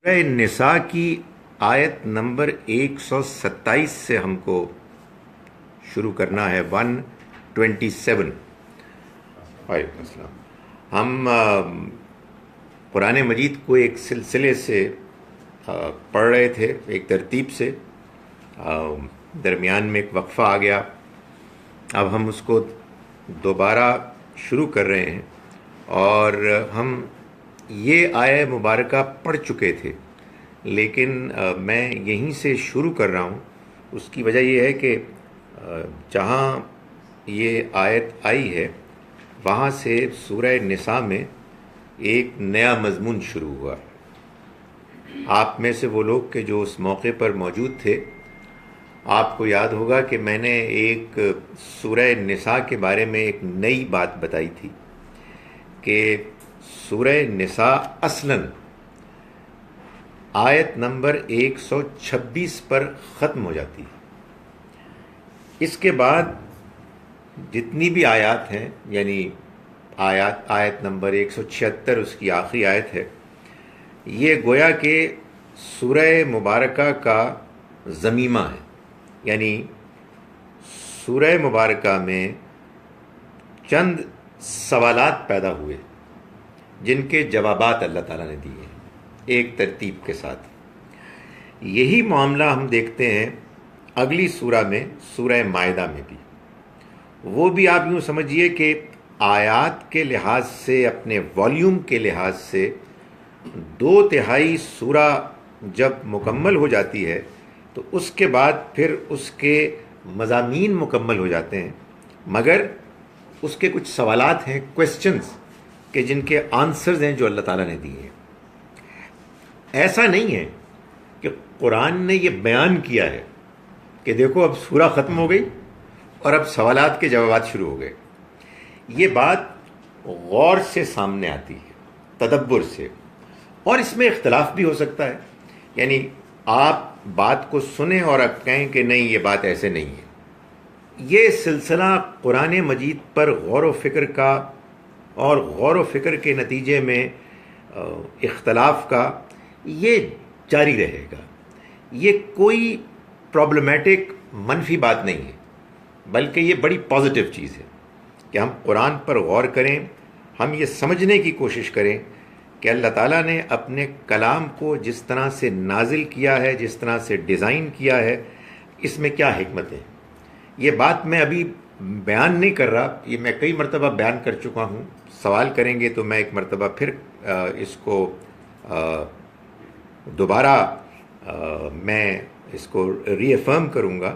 سورہ نساء کی آیت نمبر 127 سے ہم کو شروع کرنا ہے. 127. وعلیکم السلام. ہم قرآن مجید کو ایک سلسلے سے پڑھ رہے تھے، ایک ترتیب سے. درمیان میں ایک وقفہ آ گیا. اب ہم اس کو دوبارہ شروع کر رہے ہیں، اور ہم یہ آیہ مبارکہ پڑھ چکے تھے، لیکن میں یہیں سے شروع کر رہا ہوں. اس کی وجہ یہ ہے کہ جہاں یہ آیت آئی ہے وہاں سے سورہ نساء میں ایک نیا مضمون شروع ہوا. آپ میں سے وہ لوگ کہ جو اس موقع پر موجود تھے، آپ کو یاد ہوگا کہ میں نے ایک سورہ نساء کے بارے میں ایک نئی بات بتائی تھی کہ سورہ نساء اصلاً آیت نمبر 126 پر ختم ہو جاتی ہے. اس کے بعد جتنی بھی آیات ہیں، یعنی آیت نمبر 176 اس کی آخری آیت ہے، یہ گویا کہ سورہ مبارکہ کا ضمیمہ ہے. یعنی سورہ مبارکہ میں چند سوالات پیدا ہوئے جن کے جوابات اللہ تعالیٰ نے دیے ایک ترتیب کے ساتھ. یہی معاملہ ہم دیکھتے ہیں اگلی سورہ میں، سورہ مائدہ میں بھی. وہ بھی آپ یوں سمجھیے کہ آیات کے لحاظ سے، اپنے والیوم کے لحاظ سے 2/3 سورہ جب مکمل ہو جاتی ہے تو اس کے بعد پھر اس کے مضامین مکمل ہو جاتے ہیں، مگر اس کے کچھ سوالات ہیں، کویسچنز، کہ جن کے آنسرز ہیں جو اللہ تعالیٰ نے دیے ہیں. ایسا نہیں ہے کہ قرآن نے یہ بیان کیا ہے کہ دیکھو اب سورہ ختم ہو گئی اور اب سوالات کے جوابات شروع ہو گئے. یہ بات غور سے سامنے آتی ہے، تدبر سے، اور اس میں اختلاف بھی ہو سکتا ہے. یعنی آپ بات کو سنیں اور اب کہیں کہ نہیں یہ بات ایسے نہیں ہے. یہ سلسلہ قرآن مجید پر غور و فکر کا اور غور و فکر کے نتیجے میں اختلاف کا یہ جاری رہے گا. یہ کوئی پرابلمیٹک منفی بات نہیں ہے، بلکہ یہ بڑی پازیٹیو چیز ہے کہ ہم قرآن پر غور کریں، ہم یہ سمجھنے کی کوشش کریں کہ اللہ تعالیٰ نے اپنے کلام کو جس طرح سے نازل کیا ہے، جس طرح سے ڈیزائن کیا ہے، اس میں کیا حکمت ہے. یہ بات میں ابھی بیان نہیں کر رہا، یہ میں کئی مرتبہ بیان کر چکا ہوں. سوال کریں گے تو میں ایک مرتبہ پھر اس کو دوبارہ میں اس کو ری افرم کروں گا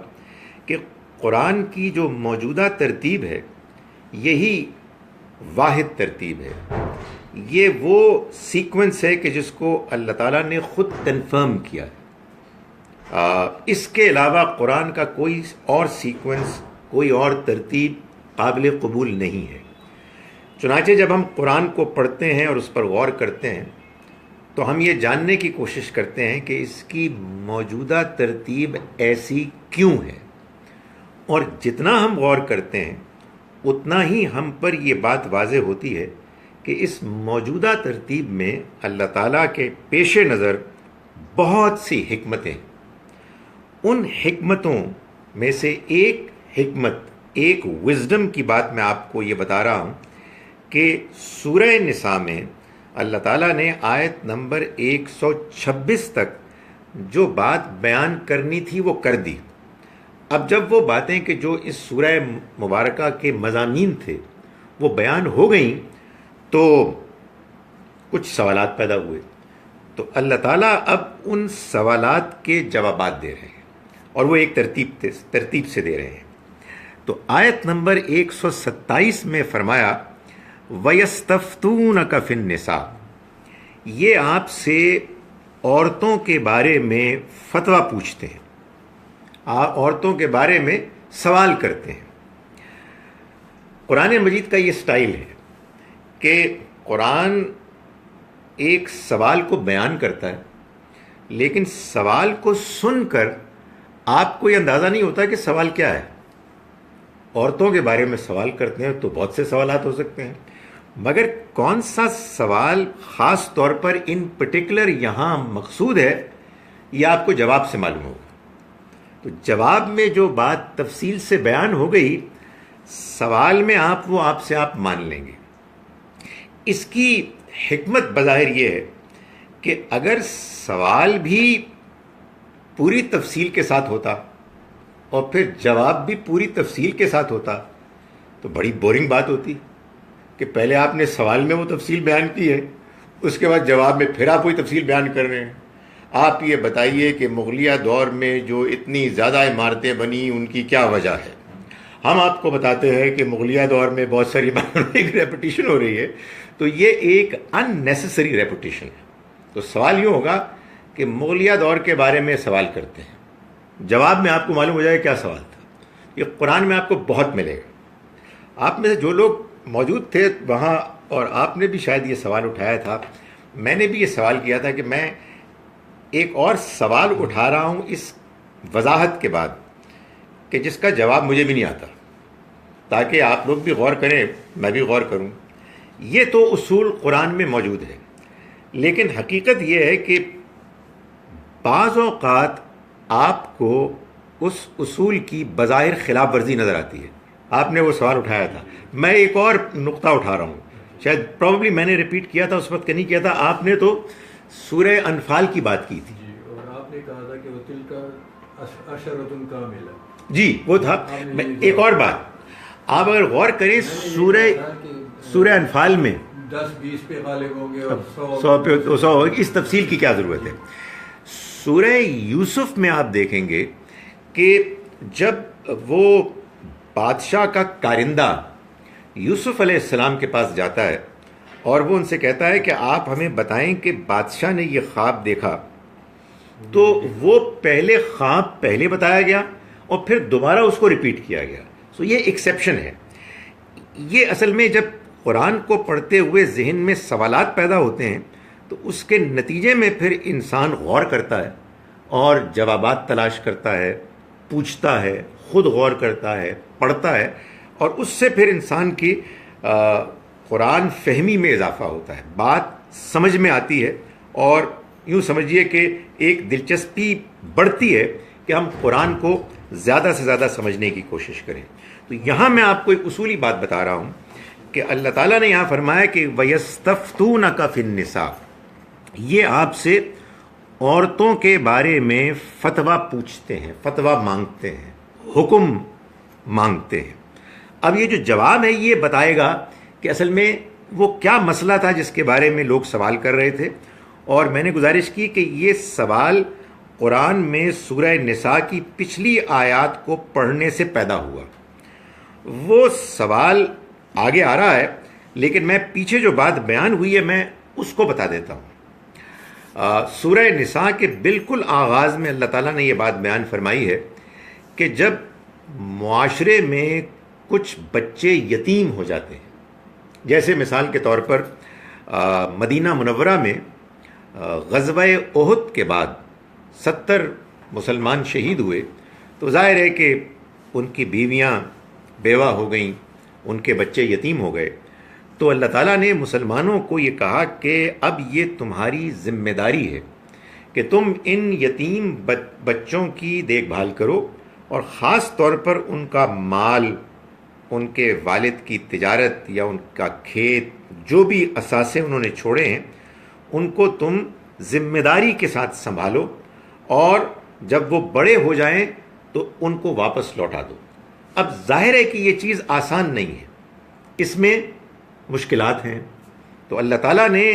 کہ قرآن کی جو موجودہ ترتیب ہے یہی واحد ترتیب ہے. یہ وہ سیکوینس ہے کہ جس کو اللہ تعالیٰ نے خود کنفرم کیا ہے. اس کے علاوہ قرآن کا کوئی اور سیکوینس، کوئی اور ترتیب قابل قبول نہیں ہے. چنانچہ جب ہم قرآن کو پڑھتے ہیں اور اس پر غور کرتے ہیں تو ہم یہ جاننے کی کوشش کرتے ہیں کہ اس کی موجودہ ترتیب ایسی کیوں ہے. اور جتنا ہم غور کرتے ہیں اتنا ہی ہم پر یہ بات واضح ہوتی ہے کہ اس موجودہ ترتیب میں اللہ تعالیٰ کے پیش نظر بہت سی حکمتیں. ان حکمتوں میں سے ایک حکمت، ایک وزڈم کی بات میں آپ کو یہ بتا رہا ہوں کہ سورہ نساء میں اللہ تعالیٰ نے آیت نمبر 126 تک جو بات بیان کرنی تھی وہ کر دی. اب جب وہ باتیں کہ جو اس سورہ مبارکہ کے مضامین تھے وہ بیان ہو گئیں تو کچھ سوالات پیدا ہوئے. تو اللہ تعالیٰ اب ان سوالات کے جوابات دے رہے ہیں، اور وہ ایک ترتیب سے دے رہے ہیں. تو آیت نمبر 127 میں فرمایا وَيَسْتَفْتُونَكَ فِي النِّسَاءِ، یہ آپ سے عورتوں کے بارے میں فتویٰ پوچھتے ہیں، عورتوں کے بارے میں سوال کرتے ہیں. قرآن مجید کا یہ سٹائل ہے کہ قرآن ایک سوال کو بیان کرتا ہے، لیکن سوال کو سن کر آپ کو یہ اندازہ نہیں ہوتا کہ سوال کیا ہے. عورتوں کے بارے میں سوال کرتے ہیں تو بہت سے سوالات ہو سکتے ہیں. مگر کون سا سوال خاص طور پر ان پرٹیکولر یہاں مقصود ہے یہ آپ کو جواب سے معلوم ہوگا. تو جواب میں جو بات تفصیل سے بیان ہو گئی، سوال میں آپ سے مان لیں گے. اس کی حکمت بظاہر یہ ہے کہ اگر سوال بھی پوری تفصیل کے ساتھ ہوتا اور پھر جواب بھی پوری تفصیل کے ساتھ ہوتا تو بڑی بورنگ بات ہوتی کہ پہلے آپ نے سوال میں وہ تفصیل بیان کی ہے، اس کے بعد جواب میں پھر آپ وہی تفصیل بیان کر رہے ہیں. آپ یہ بتائیے کہ مغلیہ دور میں جو اتنی زیادہ عمارتیں بنی ان کی کیا وجہ ہے. ہم آپ کو بتاتے ہیں کہ مغلیہ دور میں بہت ساری ایک ریپیٹیشن ہو رہی ہے، تو یہ ایک ان نیسیسری ریپیٹیشن ہے. تو سوال یوں ہوگا کہ مغلیہ دور کے بارے میں سوال کرتے ہیں، جواب میں آپ کو معلوم ہو جائے کیا سوال تھا. یہ قرآن میں آپ کو بہت ملے گا. آپ میں سے جو لوگ موجود تھے وہاں، اور آپ نے بھی شاید یہ سوال اٹھایا تھا، میں نے بھی یہ سوال کیا تھا کہ میں ایک اور سوال اٹھا رہا ہوں اس وضاحت کے بعد کہ جس کا جواب مجھے بھی نہیں آتا، تاکہ آپ لوگ بھی غور کریں، میں بھی غور کروں. یہ تو اصول قرآن میں موجود ہے، لیکن حقیقت یہ ہے کہ بعض اوقات آپ کو اس اصول کی بظاہر خلاف ورزی نظر آتی ہے. آپ نے وہ سوال اٹھایا تھا، میں ایک اور نقطہ اٹھا رہا ہوں، شاید پروبلی میں نے ریپیٹ کیا تھا اس وقت کہ نہیں کیا تھا. آپ نے تو سورہ انفال کی بات کی تھی جی، اور آپ نے کہا تھا کہ وہ تل کا عشرۃ کاملہ، جی وہ تھا. ایک اور بات آپ اگر غور کریں سورہ انفال میں 10-20 پہ غالب ہوں گے اور 100 پہ 100 ہوگی، اس تفصیل کی کیا ضرورت ہے. سورہ یوسف میں آپ دیکھیں گے کہ جب وہ بادشاہ کا کارندہ یوسف علیہ السلام کے پاس جاتا ہے اور وہ ان سے کہتا ہے کہ آپ ہمیں بتائیں کہ بادشاہ نے یہ خواب دیکھا، تو وہ پہلے خواب پہلے بتایا گیا اور پھر دوبارہ اس کو ریپیٹ کیا گیا. سو یہ ایکسیپشن ہے. یہ اصل میں جب قرآن کو پڑھتے ہوئے ذہن میں سوالات پیدا ہوتے ہیں تو اس کے نتیجے میں پھر انسان غور کرتا ہے اور جوابات تلاش کرتا ہے، پوچھتا ہے، خود غور کرتا ہے، پڑھتا ہے، اور اس سے پھر انسان کی قرآن فہمی میں اضافہ ہوتا ہے، بات سمجھ میں آتی ہے، اور یوں سمجھیے کہ ایک دلچسپی بڑھتی ہے کہ ہم قرآن کو زیادہ سے زیادہ سمجھنے کی کوشش کریں. تو یہاں میں آپ کو ایک اصولی بات بتا رہا ہوں کہ اللہ تعالیٰ نے یہاں فرمایا کہ وَيَسْتَفْتُونَكَ فِي النِّسَاءِ، یہ آپ سے عورتوں کے بارے میں فتویٰ پوچھتے ہیں، فتویٰ مانگتے ہیں، حکم مانگتے ہیں. اب یہ جو جواب ہے یہ بتائے گا کہ اصل میں وہ کیا مسئلہ تھا جس کے بارے میں لوگ سوال کر رہے تھے. اور میں نے گزارش کی کہ یہ سوال قرآن میں سورہ نساء کی پچھلی آیات کو پڑھنے سے پیدا ہوا. وہ سوال آگے آ رہا ہے، لیکن میں پیچھے جو بات بیان ہوئی ہے میں اس کو بتا دیتا ہوں. سورہ نساء کے بالکل آغاز میں اللہ تعالیٰ نے یہ بات بیان فرمائی ہے کہ جب معاشرے میں کچھ بچے یتیم ہو جاتے ہیں، جیسے مثال کے طور پر مدینہ منورہ میں غزوہ احد کے بعد 70 مسلمان شہید ہوئے، تو ظاہر ہے کہ ان کی بیویاں بیوہ ہو گئیں، ان کے بچے یتیم ہو گئے. تو اللہ تعالیٰ نے مسلمانوں کو یہ کہا کہ اب یہ تمہاری ذمہ داری ہے کہ تم ان یتیم بچوں کی دیکھ بھال کرو، اور خاص طور پر ان کا مال، ان کے والد کی تجارت یا ان کا کھیت، جو بھی اثاثے انہوں نے چھوڑے ہیں ان کو تم ذمہ داری کے ساتھ سنبھالو، اور جب وہ بڑے ہو جائیں تو ان کو واپس لوٹا دو. اب ظاہر ہے کہ یہ چیز آسان نہیں ہے، اس میں مشکلات ہیں. تو اللہ تعالیٰ نے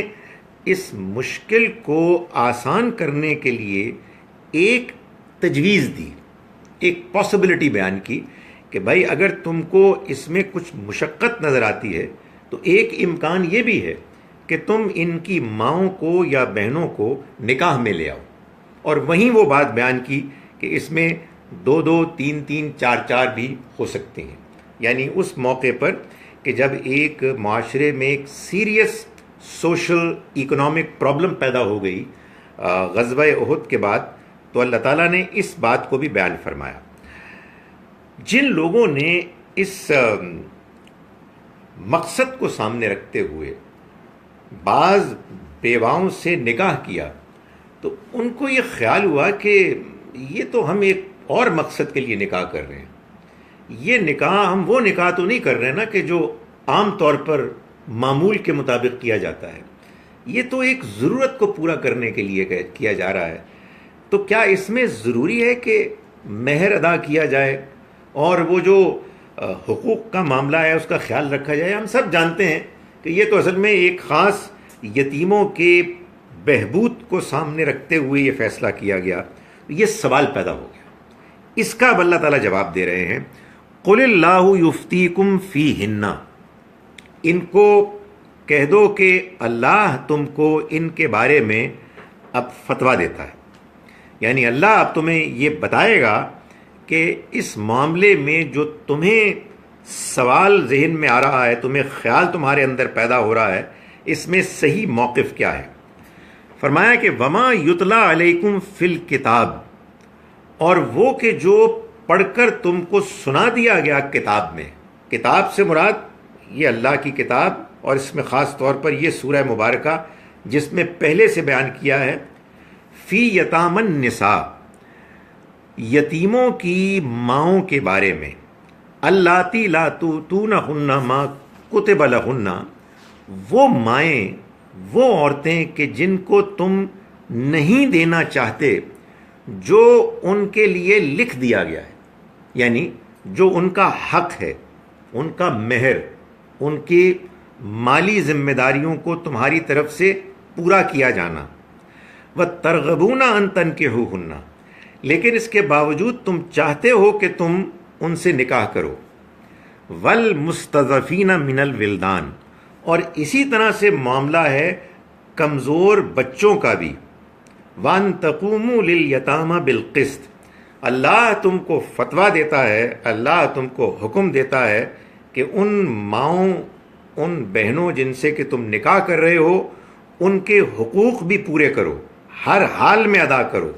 اس مشکل کو آسان کرنے کے لیے ایک تجویز دی، ایک پاسبلٹی بیان کی کہ بھائی اگر تم کو اس میں کچھ مشقت نظر آتی ہے تو ایک امکان یہ بھی ہے کہ تم ان کی ماؤں کو یا بہنوں کو نکاح میں لے آؤ. اور وہیں وہ بات بیان کی کہ اس میں 2-2 3-3 4-4 بھی ہو سکتے ہیں. یعنی اس موقع پر کہ جب ایک معاشرے میں ایک سیریس سوشل اکنامک پرابلم پیدا ہو گئی غزوہ احد کے بعد، تو اللہ تعالیٰ نے اس بات کو بھی بیان فرمایا. جن لوگوں نے اس مقصد کو سامنے رکھتے ہوئے بعض بیواؤں سے نکاح کیا تو ان کو یہ خیال ہوا کہ یہ تو ہم ایک اور مقصد کے لیے نکاح کر رہے ہیں، یہ نکاح ہم وہ نکاح تو نہیں کر رہے نا کہ جو عام طور پر معمول کے مطابق کیا جاتا ہے، یہ تو ایک ضرورت کو پورا کرنے کے لیے کیا جا رہا ہے۔ تو کیا اس میں ضروری ہے کہ مہر ادا کیا جائے اور وہ جو حقوق کا معاملہ ہے اس کا خیال رکھا جائے؟ ہم سب جانتے ہیں کہ یہ تو اصل میں ایک خاص یتیموں کے بہبود کو سامنے رکھتے ہوئے یہ فیصلہ کیا گیا۔ یہ سوال پیدا ہو گیا، اس کا اب اللہ تعالیٰ جواب دے رہے ہیں، قل اللہ یفتیکم فیہن، ان کو کہہ دو کہ اللہ تم کو ان کے بارے میں اب فتویٰ دیتا ہے، یعنی اللہ اب تمہیں یہ بتائے گا کہ اس معاملے میں جو تمہیں سوال ذہن میں آ رہا ہے، تمہیں خیال تمہارے اندر پیدا ہو رہا ہے، اس میں صحیح موقف کیا ہے۔ فرمایا کہ وما یتلا علیکم فی الکتاب، اور وہ کہ جو پڑھ کر تم کو سنا دیا گیا کتاب میں، کتاب سے مراد یہ اللہ کی کتاب، اور اس میں خاص طور پر یہ سورہ مبارکہ جس میں پہلے سے بیان کیا ہے، فی یتام النساء، یتیموں کی ماؤں کے بارے میں، اللاتی لا تؤتونہن ما کتب لہن، وہ مائیں، وہ عورتیں کہ جن کو تم نہیں دینا چاہتے جو ان کے لیے لکھ دیا گیا ہے، یعنی جو ان کا حق ہے، ان کا مہر، ان کی مالی ذمہ داریوں کو تمہاری طرف سے پورا کیا جانا، وَتَرْغَبُونَ أَن تَنكِحُوهُنَّ، لیکن اس کے باوجود تم چاہتے ہو کہ تم ان سے نکاح کرو، وَالْمُسْتَضْعَفِينَ مِنَ الْوِلْدَانِ، اور اسی طرح سے معاملہ ہے کمزور بچوں کا بھی، وَأَن تَقُومُوا لِلْيَتَامَى بِالْقِسْطِ، اللہ تم کو فتویٰ دیتا ہے، اللہ تم کو حکم دیتا ہے کہ ان ماؤں، ان بہنوں جن سے کہ تم نکاح کر رہے ہو، ان کے حقوق بھی پورے کرو، ہر حال میں ادا کرو،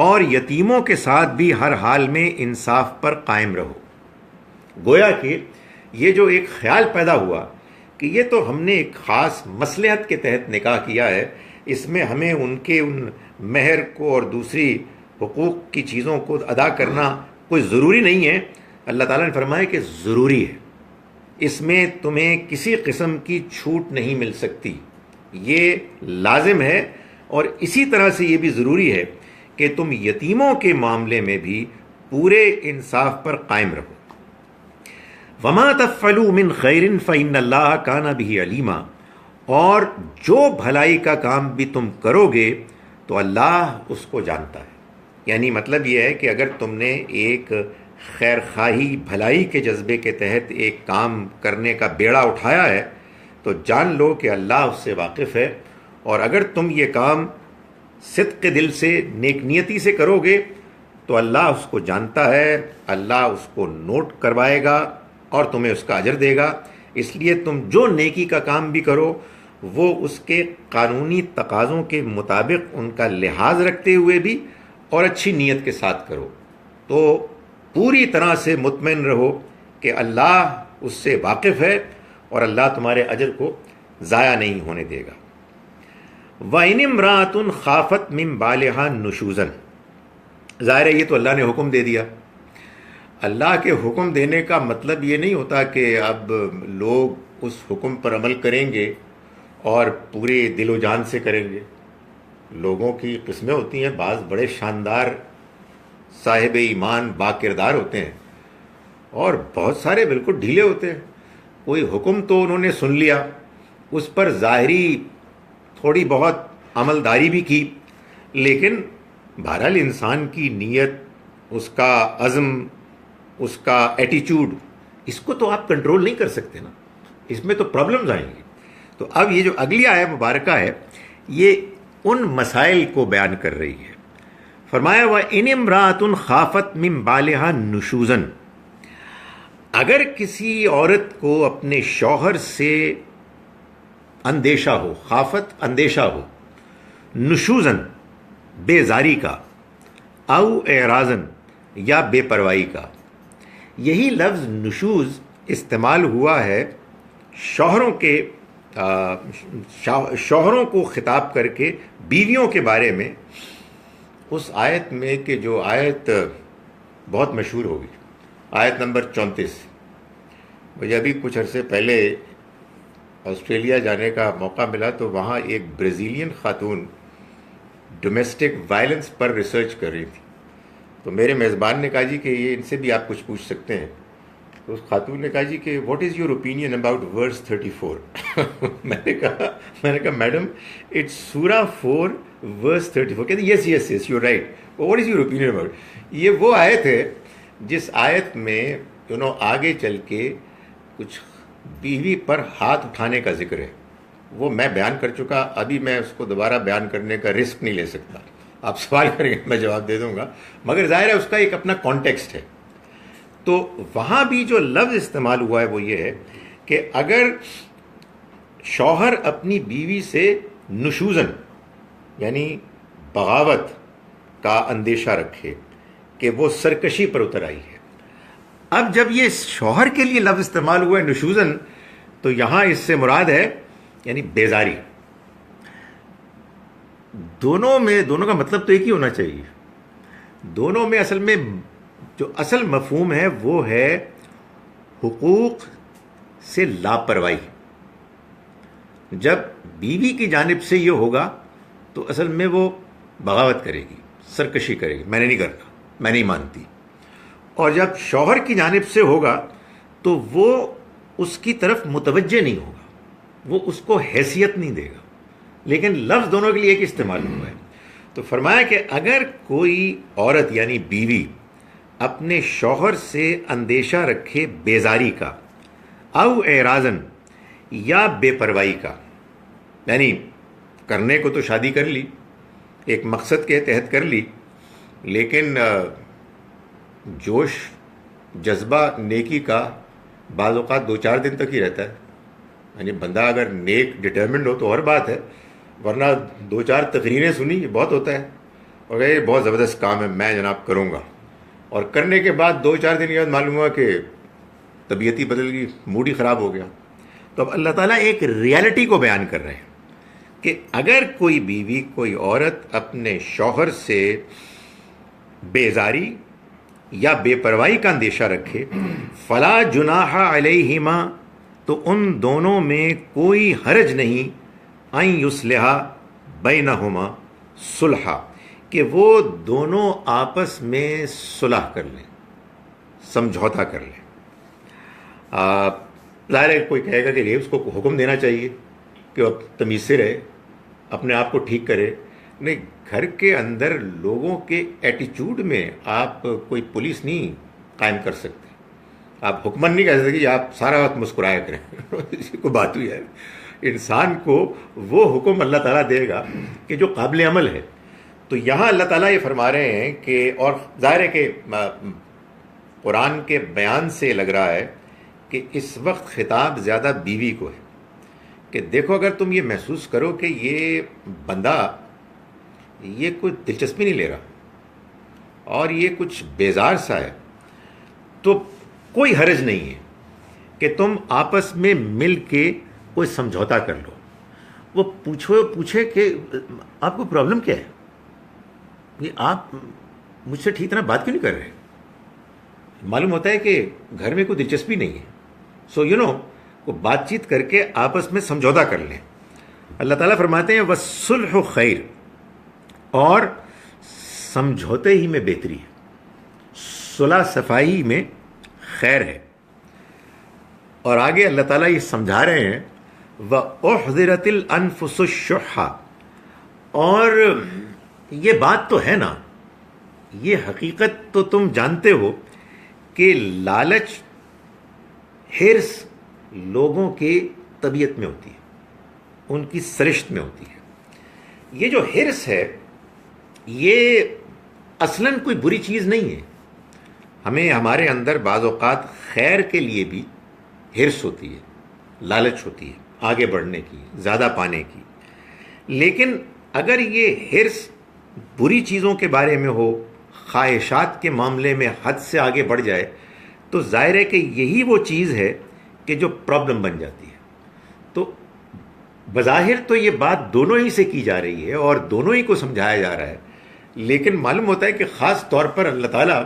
اور یتیموں کے ساتھ بھی ہر حال میں انصاف پر قائم رہو۔ گویا کہ یہ جو ایک خیال پیدا ہوا کہ یہ تو ہم نے ایک خاص مصلحت کے تحت نکاح کیا ہے، اس میں ہمیں ان کے ان مہر کو اور دوسری حقوق کی چیزوں کو ادا کرنا کوئی ضروری نہیں ہے۔ اللہ تعالیٰ نے فرمایا کہ ضروری ہے، اس میں تمہیں کسی قسم کی چھوٹ نہیں مل سکتی، یہ لازم ہے، اور اسی طرح سے یہ بھی ضروری ہے کہ تم یتیموں کے معاملے میں بھی پورے انصاف پر قائم رہو۔ وَمَا تَفْعَلُوا مِنْ خَيْرٍ فَإِنَّ اللَّهَ كَانَ بِهِ عَلِيمًا، اور جو بھلائی کا کام بھی تم کرو گے تو اللہ اس کو جانتا ہے، یعنی مطلب یہ ہے کہ اگر تم نے ایک خیر خواہی بھلائی کے جذبے کے تحت ایک کام کرنے کا بیڑا اٹھایا ہے تو جان لو کہ اللہ اس سے واقف ہے، اور اگر تم یہ کام صدق دل سے، نیک نیتی سے کرو گے تو اللہ اس کو جانتا ہے، اللہ اس کو نوٹ کروائے گا اور تمہیں اس کا اجر دے گا۔ اس لیے تم جو نیکی کا کام بھی کرو وہ اس کے قانونی تقاضوں کے مطابق ان کا لحاظ رکھتے ہوئے بھی اور اچھی نیت کے ساتھ کرو، تو پوری طرح سے مطمئن رہو کہ اللہ اس سے واقف ہے اور اللہ تمہارے اجر کو ضائع نہیں ہونے دے گا۔ وَإِنِ امْرَأَةٌ خَافَتْ مِن بَالِهَا نُشُوزًا، ظاہر ہے یہ تو اللہ نے حکم دے دیا۔ اللہ کے حکم دینے کا مطلب یہ نہیں ہوتا کہ اب لوگ اس حکم پر عمل کریں گے اور پورے دل و جان سے کریں گے۔ لوگوں کی قسمیں ہوتی ہیں، بعض بڑے شاندار صاحب ایمان با کردار ہوتے ہیں اور بہت سارے بالکل ڈھیلے ہوتے ہیں۔ کوئی حکم تو انہوں نے سن لیا، اس پر ظاہری تھوڑی بہت عملداری بھی کی، لیکن بہرحال انسان کی نیت، اس کا عزم، اس کا ایٹیچیوڈ، اس کو تو آپ کنٹرول نہیں کر سکتے نا، اس میں تو پرابلمز آئیں گی۔ تو اب یہ جو اگلی آیت مبارکہ ہے یہ ان مسائل کو بیان کر رہی ہے۔ فرمایا وَإِنِ امْرَأَةٌ خَافَتْ مِن بَالِهَا نُشُوزًا، اگر کسی عورت کو اپنے شوہر سے اندیشہ ہو، خافت اندیشہ ہو، نشوزن بیزاری کا، او اعراضن یا بے پرواہی کا، یہی لفظ نشوز استعمال ہوا ہے شوہروں کے شوہروں کو خطاب کر کے بیویوں کے بارے میں اس آیت میں، کہ جو آیت بہت مشہور ہوگی، آیت نمبر 34۔ مجھے ابھی کچھ عرصے پہلے آسٹریلیا جانے کا موقع ملا، تو وہاں ایک برازیلین خاتون ڈومیسٹک وائلنس پر ریسرچ کر رہی تھی۔ تو میرے میزبان نے کہا جی کہ یہ ان سے بھی آپ کچھ پوچھ سکتے ہیں۔ تو اس خاتون نے کہا جی کہ what is your opinion about verse 34؟ میں نے کہا میڈم اٹس سورہ 4 ورس 34۔ کہتے yes yes yes you right, what is your opinion about? یہ وہ آیت ہے جس آیت میں آگے چل کے کچھ بیوی پر ہاتھ اٹھانے کا ذکر ہے۔ وہ میں بیان کر چکا، ابھی میں اس کو دوبارہ بیان کرنے کا رسک نہیں لے سکتا۔ آپ سوال کریں گے میں جواب دے دوں گا، مگر ظاہر ہے اس کا ایک اپنا کانٹیکسٹ ہے۔ تو وہاں بھی جو لفظ استعمال ہوا ہے وہ یہ ہے کہ اگر شوہر اپنی بیوی سے نشوزن یعنی بغاوت کا اندیشہ رکھے کہ وہ سرکشی پر اتر آئی ہے۔ اب جب یہ شوہر کے لیے لفظ استعمال ہوا ہے نشوزن، تو یہاں اس سے مراد ہے یعنی بیزاری۔ دونوں کا مطلب تو ایک ہی ہونا چاہیے۔ دونوں میں اصل میں جو اصل مفہوم ہے وہ ہے حقوق سے لاپرواہی۔ جب بیوی کی جانب سے یہ ہوگا تو اصل میں وہ بغاوت کرے گی، سرکشی کرے گی، میں نے نہیں کرتا، میں نہیں مانتی۔ اور جب شوہر کی جانب سے ہوگا تو وہ اس کی طرف متوجہ نہیں ہوگا، وہ اس کو حیثیت نہیں دے گا، لیکن لفظ دونوں کے لیے ایک استعمال ہوا ہے۔ تو فرمایا کہ اگر کوئی عورت یعنی بیوی اپنے شوہر سے اندیشہ رکھے بیزاری کا، او اعراضن یا بے پرواہی کا، یعنی کرنے کو تو شادی کر لی، ایک مقصد کے تحت کر لی، لیکن جوش جذبہ نیکی کا بعض اوقات 2-4 دن تک ہی رہتا ہے۔ یعنی بندہ اگر نیک ڈٹرمنڈ ہو تو اور بات ہے، ورنہ 2-4 تقریریں سنی یہ بہت ہوتا ہے، اور یہ بہت زبردست کام ہے میں جناب کروں گا، اور کرنے کے بعد 2-4 دن کے بعد معلوم ہوا کہ طبیعت ہی بدل گئی، موڈ ہی خراب ہو گیا۔ تو اب اللہ تعالیٰ ایک ریالٹی کو بیان کر رہے ہیں کہ اگر کوئی بیوی، کوئی عورت اپنے شوہر سے بیزاری یا بے پرواہی کا اندیشہ رکھے، فلا جناح علیہما، تو ان دونوں میں کوئی حرج نہیں، ان یصلحا بینہما صلحا، کہ وہ دونوں آپس میں صلح کر لیں، سمجھوتا کر لیں۔ ظاہر ہے کوئی کہے گا کہ اس کو حکم دینا چاہیے کہ اب تمیز سے رہے، اپنے آپ کو ٹھیک کرے۔ نہیں، گھر کے اندر لوگوں کے ایٹیچیوڈ میں آپ کوئی پولیس نہیں قائم کر سکتے، آپ حکمن نہیں کہہ سکتے کہ آپ سارا وقت مسکرایا کریں اسی کو بات ہوئی ہے۔ انسان کو وہ حکم اللہ تعالیٰ دے گا کہ جو قابل عمل ہے۔ تو یہاں اللہ تعالیٰ یہ فرما رہے ہیں کہ، اور ظاہر ہے کہ قرآن کے بیان سے لگ رہا ہے کہ اس وقت خطاب زیادہ بیوی کو ہے، کہ دیکھو اگر تم یہ محسوس کرو کہ یہ بندہ یہ کوئی دلچسپی نہیں لے رہا اور یہ کچھ بیزار سا ہے، تو کوئی حرج نہیں ہے کہ تم آپس میں مل کے کوئی سمجھوتا کر لو۔ وہ پوچھے کہ آپ کو پرابلم کیا ہے، یہ آپ مجھ سے ٹھیک طرح بات کیوں نہیں کر رہے؟ معلوم ہوتا ہے کہ گھر میں کوئی دلچسپی نہیں ہے۔ سو وہ بات چیت کر کے آپس میں سمجھوتا کر لیں۔ اللہ تعالیٰ فرماتے ہیں وَالصُّلْحُ خیر، اور سمجھوتے ہی میں بہتری ہے، صلح صفائی میں خیر ہے۔ اور آگے اللہ تعالیٰ یہ سمجھا رہے ہیں وَأُحْضِرَتِ الْأَنفُسُ الشُّحَّ، اور یہ بات تو ہے نا، یہ حقیقت تو تم جانتے ہو کہ لالچ، حرص لوگوں کے طبیعت میں ہوتی ہے، ان کی سرشت میں ہوتی ہے۔ یہ جو حرص ہے یہ اصلاً کوئی بری چیز نہیں ہے۔ ہمیں ہمارے اندر بعض اوقات خیر کے لیے بھی حرص ہوتی ہے، لالچ ہوتی ہے آگے بڑھنے کی، زیادہ پانے کی۔ لیکن اگر یہ حرص بری چیزوں کے بارے میں ہو، خواہشات کے معاملے میں حد سے آگے بڑھ جائے، تو ظاہر ہے کہ یہی وہ چیز ہے کہ جو پرابلم بن جاتی ہے۔ تو بظاہر تو یہ بات دونوں ہی سے کی جا رہی ہے اور دونوں ہی کو سمجھایا جا رہا ہے، لیکن معلوم ہوتا ہے کہ خاص طور پر اللہ تعالیٰ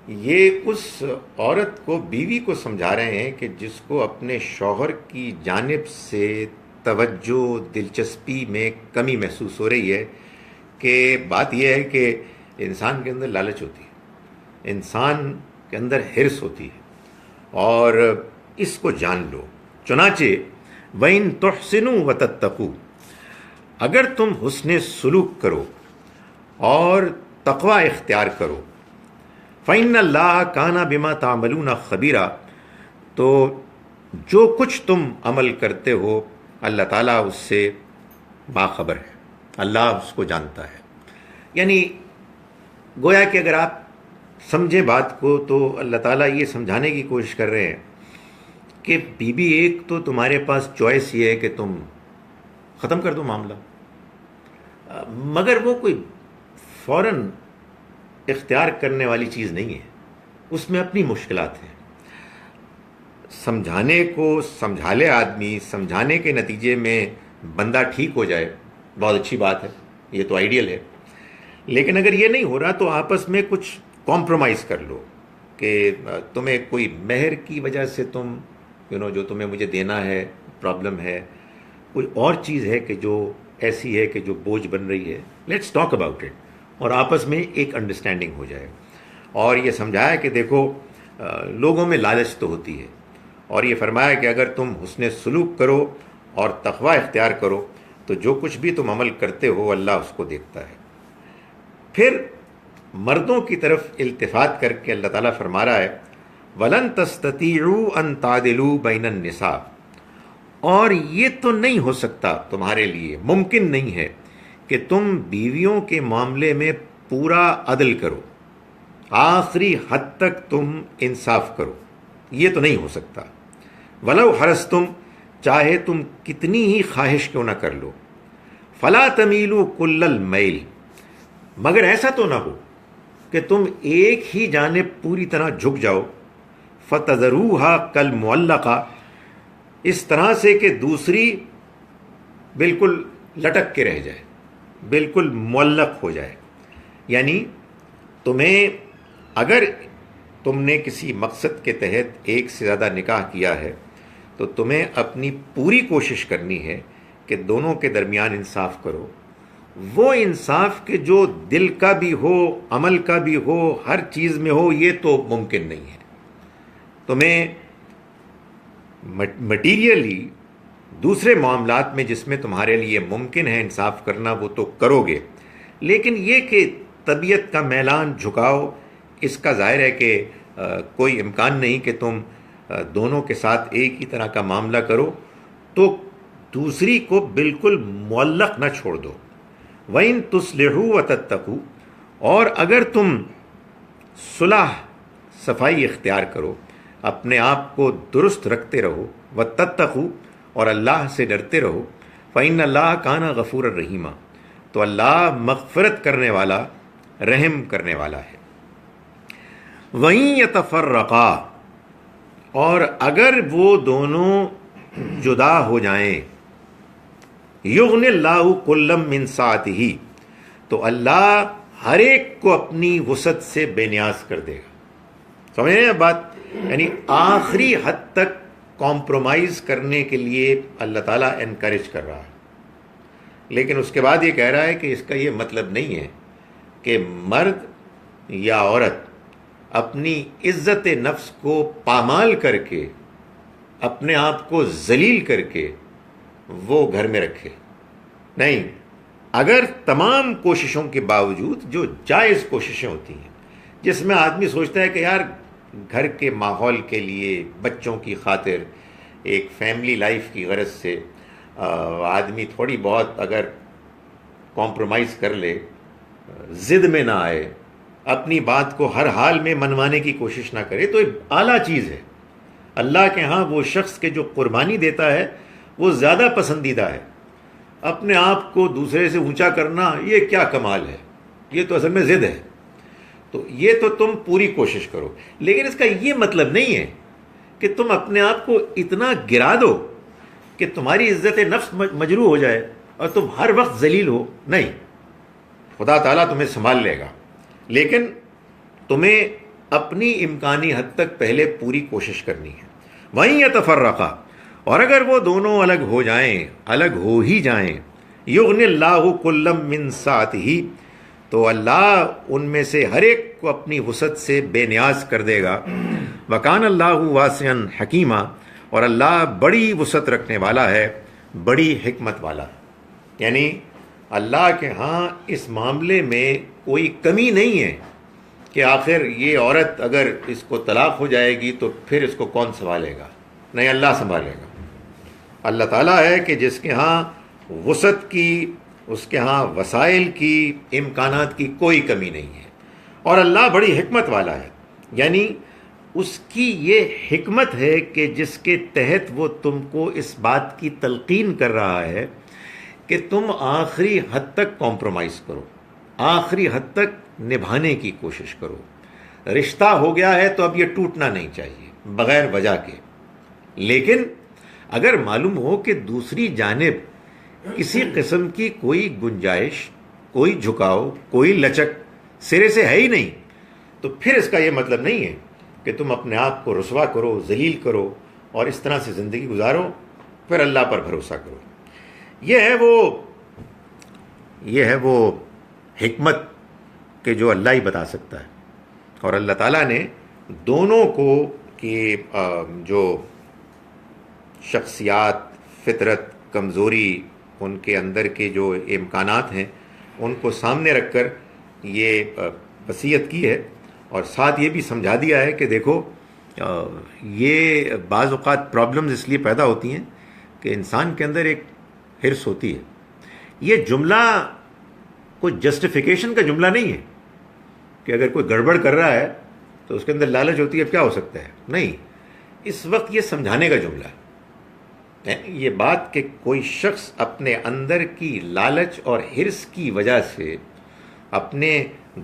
یہ اس عورت کو، بیوی کو سمجھا رہے ہیں کہ جس کو اپنے شوہر کی جانب سے توجہ، دلچسپی میں کمی محسوس ہو رہی ہے، کہ بات یہ ہے کہ انسان کے اندر لالچ ہوتی ہے، انسان کے اندر حرص ہوتی ہے، اور اس کو جان لو۔ چنانچہ وَإِن تُحْسِنُوا وَتَتَّقُوا، اگر تم حسن سلوک کرو اور تقوی اختیار کرو، فَإِنَّ اللَّهَ كَانَ بِمَا تَعْمَلُونَ خَبِيرًا، تو جو کچھ تم عمل کرتے ہو اللہ تعالیٰ اس سے باخبر ہے، اللہ اس کو جانتا ہے۔ یعنی گویا کہ اگر آپ سمجھیں بات کو تو اللہ تعالیٰ یہ سمجھانے کی کوشش کر رہے ہیں کہ بی بی ایک تو تمہارے پاس چوائس یہ ہے کہ تم ختم کر دو معاملہ، مگر وہ کوئی فوراً اختیار کرنے والی چیز نہیں ہے، اس میں اپنی مشکلات ہیں۔ سمجھانے کو سمجھا لے آدمی، سمجھانے کے نتیجے میں بندہ ٹھیک ہو جائے، بہت اچھی بات ہے، یہ تو آئیڈیل ہے، لیکن اگر یہ نہیں ہو رہا تو آپس میں کچھ کمپرومائز کر لو، کہ تمہیں کوئی مہر کی وجہ سے تم جو تمہیں مجھے دینا ہے پرابلم ہے، کوئی اور چیز ہے کہ جو ایسی ہے کہ جو بوجھ بن رہی ہے، لیٹس ٹاک اباؤٹ اٹ، اور آپس میں ایک انڈرسٹینڈنگ ہو جائے۔ اور یہ سمجھایا کہ دیکھو لوگوں میں لالچ تو ہوتی ہے، اور یہ فرمایا کہ اگر تم حسن سلوک کرو اور تقوی اختیار کرو تو جو کچھ بھی تم عمل کرتے ہو اللہ اس کو دیکھتا ہے۔ پھر مردوں کی طرف التفات کر کے اللہ تعالیٰ فرما رہا ہے وَلَن تَسْتَطِيعُوا أَن تَعْدِلُوا بَيْنَ النِّسَاءِ، اور یہ تو نہیں ہو سکتا تمہارے لیے، ممکن نہیں ہے کہ تم بیویوں کے معاملے میں پورا عدل کرو، آخری حد تک تم انصاف کرو، یہ تو نہیں ہو سکتا۔ وَلَوْ حَرَصْتُمْ، چاہے تم کتنی ہی خواہش کیوں نہ کر لو، فَلَا تَمِيلُوا كُلَّ الْمَيْلِ، مگر ایسا تو نہ ہو کہ تم ایک ہی جانب پوری طرح جھک جاؤ، فَتَذَرُوهَا كَالْمُعَلَّقَةِ، اس طرح سے کہ دوسری بالکل لٹک کے رہ جائے، بالکل معلق ہو جائے۔ یعنی تمہیں اگر تم نے کسی مقصد کے تحت ایک سے زیادہ نکاح کیا ہے تو تمہیں اپنی پوری کوشش کرنی ہے کہ دونوں کے درمیان انصاف کرو، وہ انصاف کہ جو دل کا بھی ہو، عمل کا بھی ہو، ہر چیز میں ہو، یہ تو ممکن نہیں ہے۔ تمہیں مٹیریلی دوسرے معاملات میں جس میں تمہارے لیے ممکن ہے انصاف کرنا وہ تو کرو گے، لیکن یہ کہ طبیعت کا میلان، جھکاؤ، اس کا ظاہر ہے کہ کوئی امکان نہیں کہ تم دونوں کے ساتھ ایک ہی طرح کا معاملہ کرو، تو دوسری کو بالکل معلق نہ چھوڑ دو۔ وَإِن تُصْلِحُوا وَتَتَّقُوا، اور اگر تم صلح، صفائی اختیار کرو، اپنے آپ کو درست رکھتے رہو، وَتَتَّقُوا، اور اللہ سے ڈرتے رہو، فَإِنَّ اللَّهَ كَانَ غَفُورًا رَحِيمًا، تو اللہ مغفرت کرنے والا، رحم کرنے والا ہے۔ وَإِن يَتَفَرَّقَا، اور اگر وہ دونوں جدا ہو جائیں، یغنِ اللہ کلم من سعتہ، تو اللہ ہر ایک کو اپنی وسعت سے بے نیاز کر دے گا۔ سمجھ رہے ہیں بات؟ یعنی آخری حد تک کمپرومائز کرنے کے لیے اللہ تعالیٰ انکریج کر رہا ہے، لیکن اس کے بعد یہ کہہ رہا ہے کہ اس کا یہ مطلب نہیں ہے کہ مرد یا عورت اپنی عزت نفس کو پامال کر کے، اپنے آپ کو ذلیل کر کے وہ گھر میں رکھے۔ نہیں، اگر تمام کوششوں کے باوجود، جو جائز کوششیں ہوتی ہیں جس میں آدمی سوچتا ہے کہ یار گھر کے ماحول کے لیے، بچوں کی خاطر، ایک فیملی لائف کی غرض سے آدمی تھوڑی بہت اگر کمپرومائز کر لے، ضد میں نہ آئے، اپنی بات کو ہر حال میں منوانے کی کوشش نہ کرے، تو ایک اعلیٰ چیز ہے۔ اللہ کے ہاں وہ شخص کے جو قربانی دیتا ہے وہ زیادہ پسندیدہ ہے۔ اپنے آپ کو دوسرے سے اونچا کرنا، یہ کیا کمال ہے، یہ تو اصل میں ضد ہے۔ تو یہ تو تم پوری کوشش کرو، لیکن اس کا یہ مطلب نہیں ہے کہ تم اپنے آپ کو اتنا گرا دو کہ تمہاری عزت نفس مجروح ہو جائے اور تم ہر وقت ذلیل ہو. نہیں، خدا تعالیٰ تمہیں سنبھال لے گا، لیکن تمہیں اپنی امکانی حد تک پہلے پوری کوشش کرنی ہے. وہیں یتفرقا، اور اگر وہ دونوں الگ ہو جائیں، الگ ہو ہی جائیں، یغنی اللہ کلا من سعتہ، تو اللہ ان میں سے ہر ایک کو اپنی وسعت سے بے نیاز کر دے گا. وکان اللہ واسعا حکیما، اور اللہ بڑی وسعت رکھنے والا ہے، بڑی حکمت والا. یعنی اللہ کے ہاں اس معاملے میں کوئی کمی نہیں ہے کہ آخر یہ عورت اگر اس کو طلاق ہو جائے گی تو پھر اس کو کون سنبھالے گا. نہیں، اللہ سنبھالے گا. اللہ تعالیٰ ہے کہ جس کے ہاں وسعت کی، اس کے ہاں وسائل کی، امکانات کی کوئی کمی نہیں ہے. اور اللہ بڑی حکمت والا ہے، یعنی اس کی یہ حکمت ہے کہ جس کے تحت وہ تم کو اس بات کی تلقین کر رہا ہے کہ تم آخری حد تک کمپرومائز کرو، آخری حد تک نبھانے کی کوشش کرو. رشتہ ہو گیا ہے تو اب یہ ٹوٹنا نہیں چاہیے بغیر وجہ کے. لیکن اگر معلوم ہو کہ دوسری جانب کسی قسم کی کوئی گنجائش، کوئی جھکاؤ، کوئی لچک سرے سے ہے ہی نہیں، تو پھر اس کا یہ مطلب نہیں ہے کہ تم اپنے آپ کو رسوا کرو، ذلیل کرو اور اس طرح سے زندگی گزارو. پھر اللہ پر بھروسہ کرو. یہ ہے وہ حکمت کہ جو اللہ ہی بتا سکتا ہے. اور اللہ تعالیٰ نے دونوں کو کہ جو شخصیات، فطرت، کمزوری، ان کے اندر کے جو امکانات ہیں ان کو سامنے رکھ کر یہ وصیت کی ہے، اور ساتھ یہ بھی سمجھا دیا ہے کہ دیکھو یہ بعض اوقات پرابلمز اس لیے پیدا ہوتی ہیں کہ انسان کے اندر ایک حرص ہوتی ہے. یہ جملہ کوئی جسٹیفیکیشن کا جملہ نہیں ہے کہ اگر کوئی گڑبڑ کر رہا ہے تو اس کے اندر لالچ ہوتی ہے اب کیا ہو سکتا ہے. نہیں، اس وقت یہ سمجھانے کا جملہ ہے. یہ بات کہ کوئی شخص اپنے اندر کی لالچ اور حرص کی وجہ سے اپنے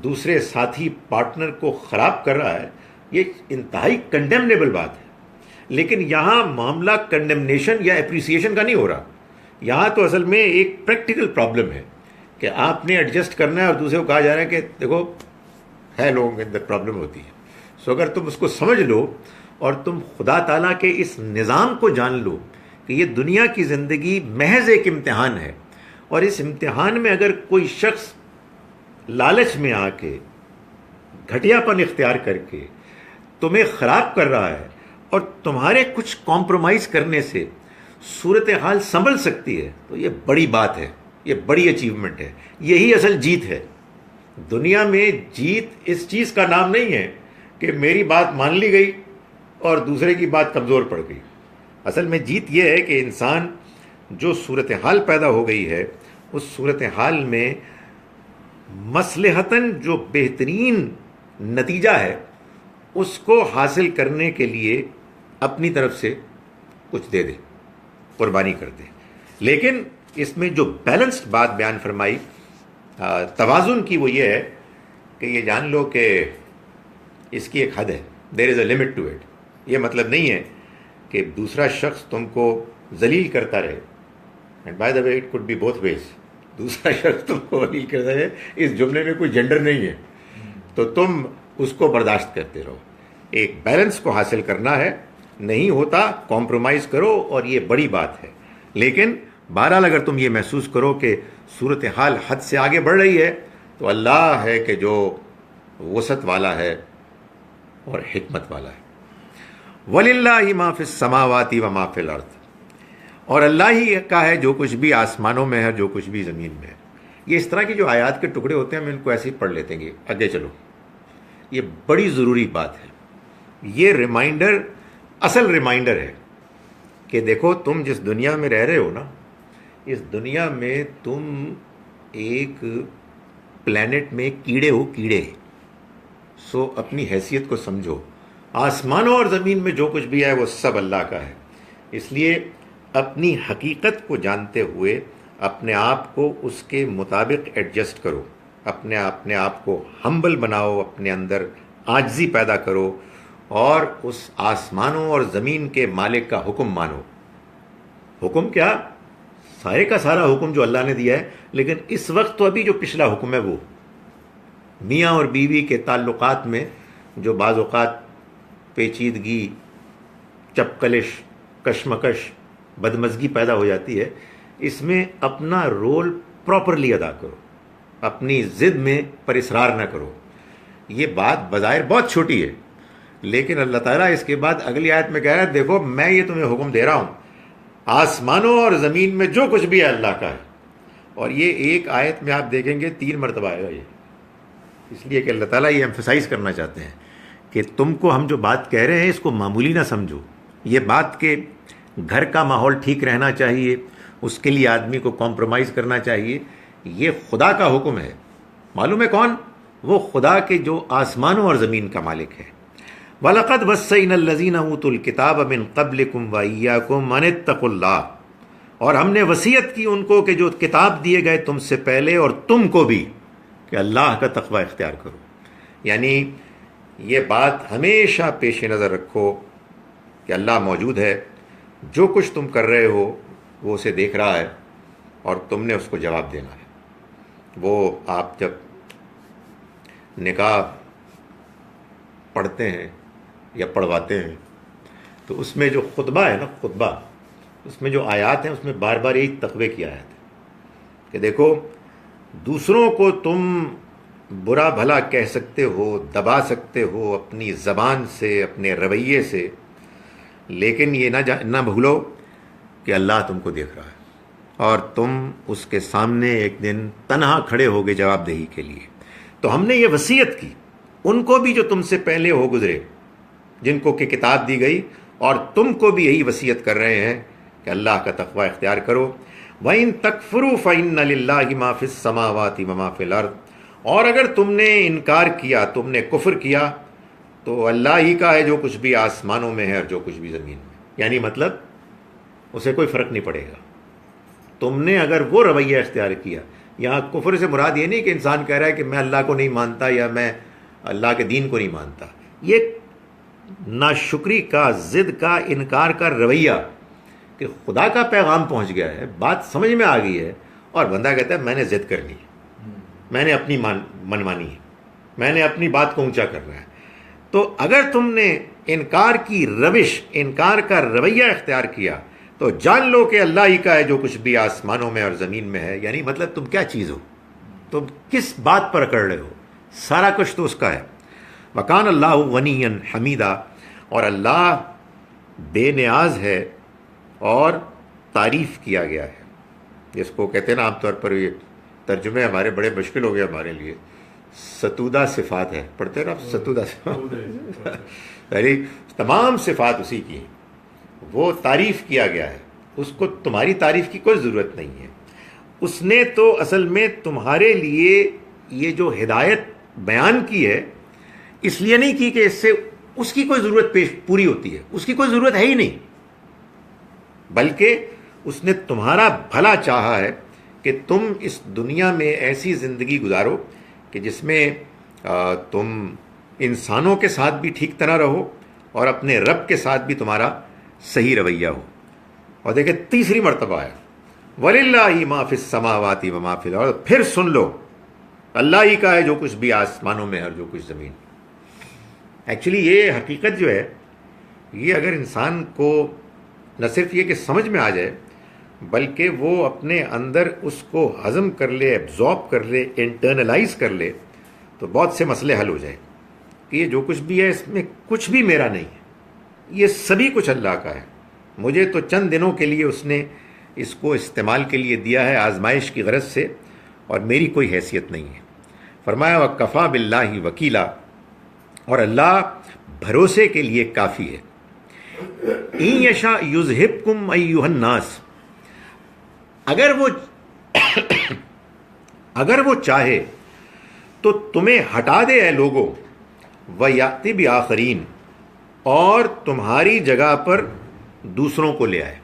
دوسرے ساتھی پارٹنر کو خراب کر رہا ہے، یہ انتہائی کنڈیمنیبل بات ہے. لیکن یہاں معاملہ کنڈیمنیشن یا اپریسیشن کا نہیں ہو رہا. یہاں تو اصل میں ایک پریکٹیکل پرابلم ہے کہ آپ نے ایڈجسٹ کرنا ہے اور دوسرے کو کہا جا رہا ہے کہ دیکھو ہے لوگوں کے اندر پرابلم ہوتی ہے. سو اگر تم اس کو سمجھ لو اور تم خدا تعالیٰ کے اس نظام کو جان لو کہ یہ دنیا کی زندگی محض ایک امتحان ہے، اور اس امتحان میں اگر کوئی شخص لالچ میں آ کے، گھٹیا پن اختیار کر کے تمہیں خراب کر رہا ہے اور تمہارے کچھ کمپرومائز کرنے سے صورتحال سنبھل سکتی ہے، تو یہ بڑی بات ہے، یہ بڑی اچیومنٹ ہے. یہی اصل جیت ہے. دنیا میں جیت اس چیز کا نام نہیں ہے کہ میری بات مان لی گئی اور دوسرے کی بات کمزور پڑ گئی. اصل میں جیت یہ ہے کہ انسان جو صورتحال پیدا ہو گئی ہے اس صورتحال میں مصلحتاً جو بہترین نتیجہ ہے اس کو حاصل کرنے کے لیے اپنی طرف سے کچھ دے دے، قربانی کر دے. لیکن اس میں جو بیلنسڈ بات بیان فرمائی توازن کی، وہ یہ ہے کہ یہ جان لو کہ اس کی ایک حد ہے. دیر از اے لمٹ ٹو اٹ. یہ مطلب نہیں ہے کہ دوسرا شخص تم کو ذلیل کرتا رہے. And by the way it could be both ways. دوسرا شخص تم کو ذلیل کرتا رہے، اس جملے میں کوئی جینڈر نہیں ہے، تو تم اس کو برداشت کرتے رہو. ایک بیلنس کو حاصل کرنا ہے، نہیں ہوتا کمپرومائز کرو، اور یہ بڑی بات ہے. لیکن بہرحال اگر تم یہ محسوس کرو کہ صورتحال حد سے آگے بڑھ رہی ہے تو اللہ ہے کہ جو وسعت والا ہے اور حکمت والا ہے. وَلِلَّهِ مَا فِي السَّمَاوَاتِ وَمَا فِي الْأَرْضِ، اور اللہ ہی کا ہے جو کچھ بھی آسمانوں میں ہے، جو کچھ بھی زمین میں ہے. یہ اس طرح کی جو آیات کے ٹکڑے ہوتے ہیں ہم ان کو ایسے ہی پڑھ لیتے ہیں. آگے چلو، یہ بڑی ضروری بات ہے. یہ ریمائنڈر، اصل ریمائنڈر ہے کہ دیکھو تم جس دنیا میں رہ رہے ہو نا، اس دنیا میں تم ایک پلانٹ میں کیڑے ہو، کیڑے. سو اپنی حیثیت کو سمجھو. آسمانوں اور زمین میں جو کچھ بھی ہے وہ سب اللہ کا ہے. اس لیے اپنی حقیقت کو جانتے ہوئے اپنے آپ کو اس کے مطابق ایڈجسٹ کرو. اپنے آپ کو ہمبل بناؤ، اپنے اندر عاجزی پیدا کرو، اور اس آسمانوں اور زمین کے مالک کا حکم مانو. حکم کیا؟ سارے کا سارا حکم جو اللہ نے دیا ہے، لیکن اس وقت تو ابھی جو پچھلا حکم ہے وہ میاں اور بیوی کے تعلقات میں جو بعض اوقات پیچیدگی، چپقلش، کشمکش، بدمزگی پیدا ہو جاتی ہے، اس میں اپنا رول پراپرلی ادا کرو، اپنی ضد میں پر اصرار نہ کرو۔ یہ بات بظاہر بہت چھوٹی ہے، لیکن اللہ تعالیٰ اس کے بعد اگلی آیت میں کہہ رہا ہے دیکھو میں یہ تمہیں حکم دے رہا ہوں، آسمانوں اور زمین میں جو کچھ بھی ہے اللہ کا ہے۔ اور یہ ایک آیت میں آپ دیکھیں گے 3 مرتبہ آئے گا یہ، اس لیے کہ اللہ تعالیٰ یہ ایمفسائز کرنا چاہتے ہیں کہ تم کو ہم جو بات کہہ رہے ہیں اس کو معمولی نہ سمجھو۔ یہ بات کہ گھر کا ماحول ٹھیک رہنا چاہیے، اس کے لیے آدمی کو کمپرومائز کرنا چاہیے، یہ خدا کا حکم ہے۔ معلوم ہے کون؟ وہ خدا کے جو آسمانوں اور زمین کا مالک ہے۔ وَلَقَدْ وَصَّيْنَا الَّذِينَ أُوتُوا الْكِتَابَ مِنْ قَبْلِكُمْ وَإِيَّاكُمْ أَنِ اتَّقُوا اللَّهَ، اور ہم نے وصیت کی ان کو کہ جو کتاب دیے گئے تم سے پہلے اور تم کو بھی، کہ اللہ کا تقوی اختیار کرو۔ یعنی یہ بات ہمیشہ پیش نظر رکھو کہ اللہ موجود ہے، جو کچھ تم کر رہے ہو وہ اسے دیکھ رہا ہے اور تم نے اس کو جواب دینا ہے۔ وہ آپ جب نکاح پڑھتے ہیں یا پڑھواتے ہیں تو اس میں جو خطبہ ہے نا، خطبہ، اس میں جو آیات ہیں اس میں بار بار یہی تقوی کی آیت ہے کہ دیکھو دوسروں کو تم برا بھلا کہہ سکتے ہو، دبا سکتے ہو اپنی زبان سے، اپنے رویے سے، لیکن یہ نہ بھولو کہ اللہ تم کو دیکھ رہا ہے اور تم اس کے سامنے ایک دن تنہا کھڑے ہوگے جواب دہی کے لیے۔ تو ہم نے یہ وصیت کی ان کو بھی جو تم سے پہلے ہو گزرے، جن کو کہ کتاب دی گئی، اور تم کو بھی یہی وصیت کر رہے ہیں کہ اللہ کا تقوی اختیار کرو۔ وَإِن تَكْفُرُوا فَإِنَّ لِلَّهِ مَا فِي السَّمَاوَاتِ وَمَا فِي الْأَرْضِ، اور اگر تم نے انکار کیا، تم نے کفر کیا، تو اللہ ہی کا ہے جو کچھ بھی آسمانوں میں ہے اور جو کچھ بھی زمین میں۔ یعنی مطلب اسے کوئی فرق نہیں پڑے گا۔ تم نے اگر وہ رویہ اختیار کیا، یہاں کفر سے مراد یہ نہیں کہ انسان کہہ رہا ہے کہ میں اللہ کو نہیں مانتا یا میں اللہ کے دین کو نہیں مانتا، یہ ناشکری کا، ضد کا، انکار کا رویہ کہ خدا کا پیغام پہنچ گیا ہے، بات سمجھ میں آ گئی ہے اور بندہ کہتا ہے میں نے ضد کرنی ہے، میں نے اپنی منمانی ہے، میں نے اپنی بات کو اونچا کرنا ہے۔ تو اگر تم نے انکار کی روش، انکار کا رویہ اختیار کیا تو جان لو کہ اللہ ہی کا ہے جو کچھ بھی آسمانوں میں اور زمین میں ہے۔ یعنی مطلب تم کیا چیز ہو، تم کس بات پر اکڑ رہے ہو، سارا کچھ تو اس کا ہے۔ وَكَانَ اللَّهُ غَنِيًّا حَمِيدًا، اور اللہ بے نیاز ہے اور تعریف کیا گیا ہے، جس کو کہتے ہیں نا عام طور پر، یہ ترجمے ہمارے بڑے مشکل ہو گئے ہمارے لیے، ستودہ صفات ہے، پڑھتے ہیں نا آپ ستودہ صفات، یعنی تمام صفات اسی کی ہیں، وہ تعریف کیا گیا ہے، اس کو تمہاری تعریف کی کوئی ضرورت نہیں ہے۔ اس نے تو اصل میں تمہارے لیے یہ جو ہدایت بیان کی ہے اس لیے نہیں کی کہ اس سے اس کی کوئی ضرورت پوری ہوتی ہے، اس کی کوئی ضرورت ہے ہی نہیں، بلکہ اس نے تمہارا بھلا چاہا ہے کہ تم اس دنیا میں ایسی زندگی گزارو کہ جس میں تم انسانوں کے ساتھ بھی ٹھیک طرح رہو اور اپنے رب کے ساتھ بھی تمہارا صحیح رویہ ہو۔ اور دیکھیں تیسری مرتبہ ہے وَلِلَّهِ مَا فِي السَّمَاوَاتِ وَمَا فِي الْأَرْضِ، پھر سن لو اللہ ہی کا ہے جو کچھ بھی آسمانوں میں اور جو کچھ زمین۔ ایکچولی یہ حقیقت جو ہے، یہ اگر انسان کو نہ صرف یہ کہ سمجھ میں آ جائے بلکہ وہ اپنے اندر اس کو ہضم کر لے، ایبزارب کر لے، انٹرنلائز کر لے، تو بہت سے مسئلے حل ہو جائیں کہ یہ جو کچھ بھی ہے اس میں کچھ بھی میرا نہیں ہے، یہ سبھی کچھ اللہ کا ہے، مجھے تو چند دنوں کے لیے اس نے اس کو استعمال کے لیے دیا ہے آزمائش کی غرض سے، اور میری کوئی حیثیت نہیں ہے۔ فرمایا وَكَفَى بِاللَّهِ وَكِيلًا، اور اللہ بھروسے کے لیے کافی ہے۔ إِن يَشَأْ يُذْهِبْكُمْ أَيُّهَا النَّاسُ، اگر وہ چاہے تو تمہیں ہٹا دے اے لوگوں، وَيَأْتِ بِآخَرِينَ، اور تمہاری جگہ پر دوسروں کو لے آئے۔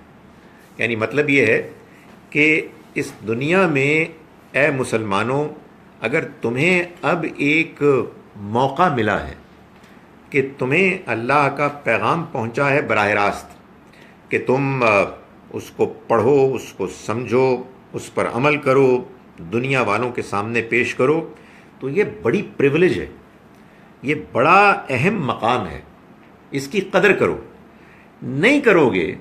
یعنی مطلب یہ ہے کہ اس دنیا میں اے مسلمانوں، اگر تمہیں اب ایک موقع ملا ہے کہ تمہیں اللہ کا پیغام پہنچا ہے براہ راست، کہ تم اس کو پڑھو، اس کو سمجھو، اس پر عمل کرو، دنیا والوں کے سامنے پیش کرو، تو یہ بڑی پریولیج ہے، یہ بڑا اہم مقام ہے، اس کی قدر کرو۔ نہیں کرو گے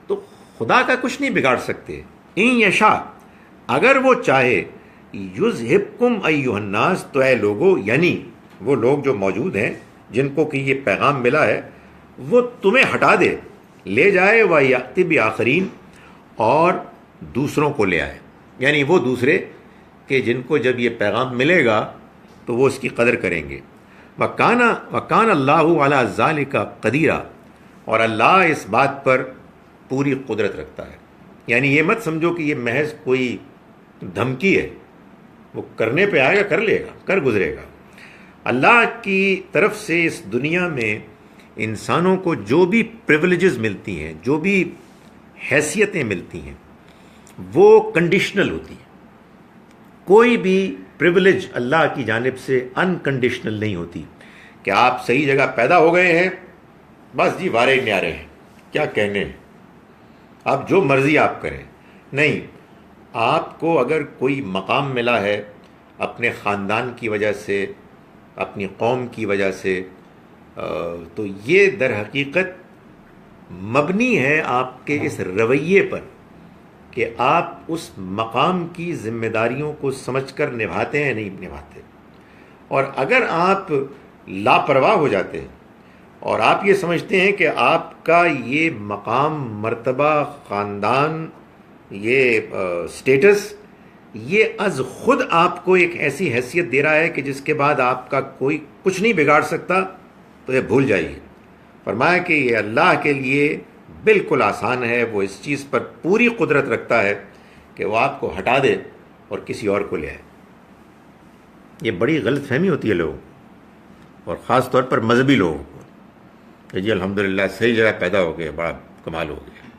تو خدا کا کچھ نہیں بگاڑ سکتے۔ ان یشاء، اگر وہ چاہے، یذہبکم ایھا الناس، تو اے لوگو، یعنی وہ لوگ جو موجود ہیں جن کو کہ یہ پیغام ملا ہے، وہ تمہیں ہٹا دے، لے جائے، وَیَأْتِ بِآخَرِین، اور دوسروں کو لے آئے، یعنی وہ دوسرے کہ جن کو جب یہ پیغام ملے گا تو وہ اس کی قدر کریں گے۔ وَكَانَ اللَّهُ عَلَىٰ ذَلِكَ قَدِيرًا، اور اللہ اس بات پر پوری قدرت رکھتا ہے۔ یعنی یہ مت سمجھو کہ یہ محض کوئی دھمکی ہے، وہ کرنے پہ آئے گا، کر لے گا، کر گزرے گا۔ اللہ کی طرف سے اس دنیا میں انسانوں کو جو بھی پریولیجز ملتی ہیں، جو بھی حیثیتیں ملتی ہیں، وہ کنڈیشنل ہوتی ہیں۔ کوئی بھی پریولیج اللہ کی جانب سے انکنڈیشنل نہیں ہوتی کہ آپ صحیح جگہ پیدا ہو گئے ہیں، بس جی وارے نیارے ہیں، کیا کہنے ہیں، آپ جو مرضی آپ کریں۔ نہیں، آپ کو اگر کوئی مقام ملا ہے اپنے خاندان کی وجہ سے، اپنی قوم کی وجہ سے، تو یہ در حقیقت مبنی ہے آپ کے اس رویے پر کہ آپ اس مقام کی ذمہ داریوں کو سمجھ کر نبھاتے ہیں، نہیں نبھاتے۔ اور اگر آپ لاپرواہ ہو جاتے ہیں اور آپ یہ سمجھتے ہیں کہ آپ کا یہ مقام، مرتبہ، خاندان، یہ سٹیٹس، یہ از خود آپ کو ایک ایسی حیثیت دے رہا ہے کہ جس کے بعد آپ کا کوئی کچھ نہیں بگاڑ سکتا، تو یہ بھول جائیے۔ فرمایا کہ یہ اللہ کے لیے بالکل آسان ہے، وہ اس چیز پر پوری قدرت رکھتا ہے کہ وہ آپ کو ہٹا دے اور کسی اور کو لے آئے۔ یہ بڑی غلط فہمی ہوتی ہے لوگوں، اور خاص طور پر مذہبی لوگوں کو، کہ جی الحمدللہ صحیح جگہ پیدا ہو گئے، بڑا کمال ہو گیا۔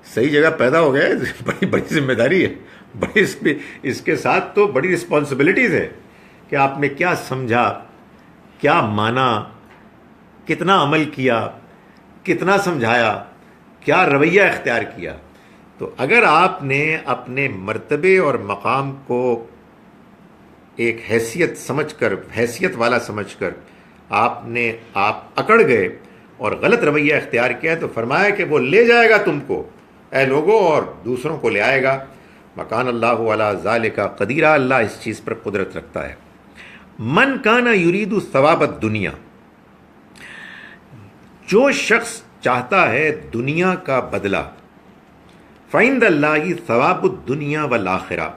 صحیح جگہ پیدا ہو گئے، بڑی بڑی ذمہ داری ہے، بڑی اس کے ساتھ تو بڑی رسپانسبلٹیز ہے کہ آپ نے کیا سمجھا، کیا مانا، کتنا عمل کیا، کتنا سمجھایا، کیا رویہ اختیار کیا۔ تو اگر آپ نے اپنے مرتبے اور مقام کو ایک حیثیت والا سمجھ کر آپ اکڑ گئے اور غلط رویہ اختیار کیا، تو فرمایا کہ وہ لے جائے گا تم کو، اے لوگوں، اور دوسروں کو لے آئے گا۔ مکان اللہ علی ذالک قدیرا، اللہ اس چیز پر قدرت رکھتا ہے۔ من کان یرید ثواب الدنیا، جو شخص چاہتا ہے دنیا کا بدلہ، فعند اللہ ثواب الدنیا والآخرہ،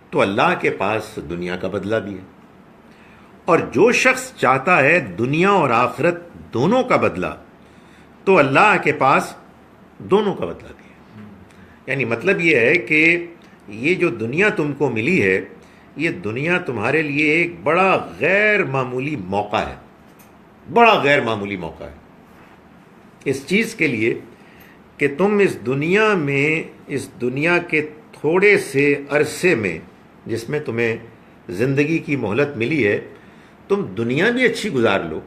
تو اللہ کے پاس دنیا کا بدلہ بھی ہے۔ اور جو شخص چاہتا ہے دنیا اور آخرت دونوں کا بدلہ، تو اللہ کے پاس دونوں کا بدلہ بھی ہے۔ یعنی مطلب یہ ہے کہ یہ جو دنیا تم کو ملی ہے، یہ دنیا تمہارے لیے ایک بڑا غیر معمولی موقع ہے، بڑا غیر معمولی موقع ہے اس چیز کے لیے کہ تم اس دنیا میں، اس دنیا کے تھوڑے سے عرصے میں جس میں تمہیں زندگی کی مہلت ملی ہے، تم دنیا بھی اچھی گزار لو،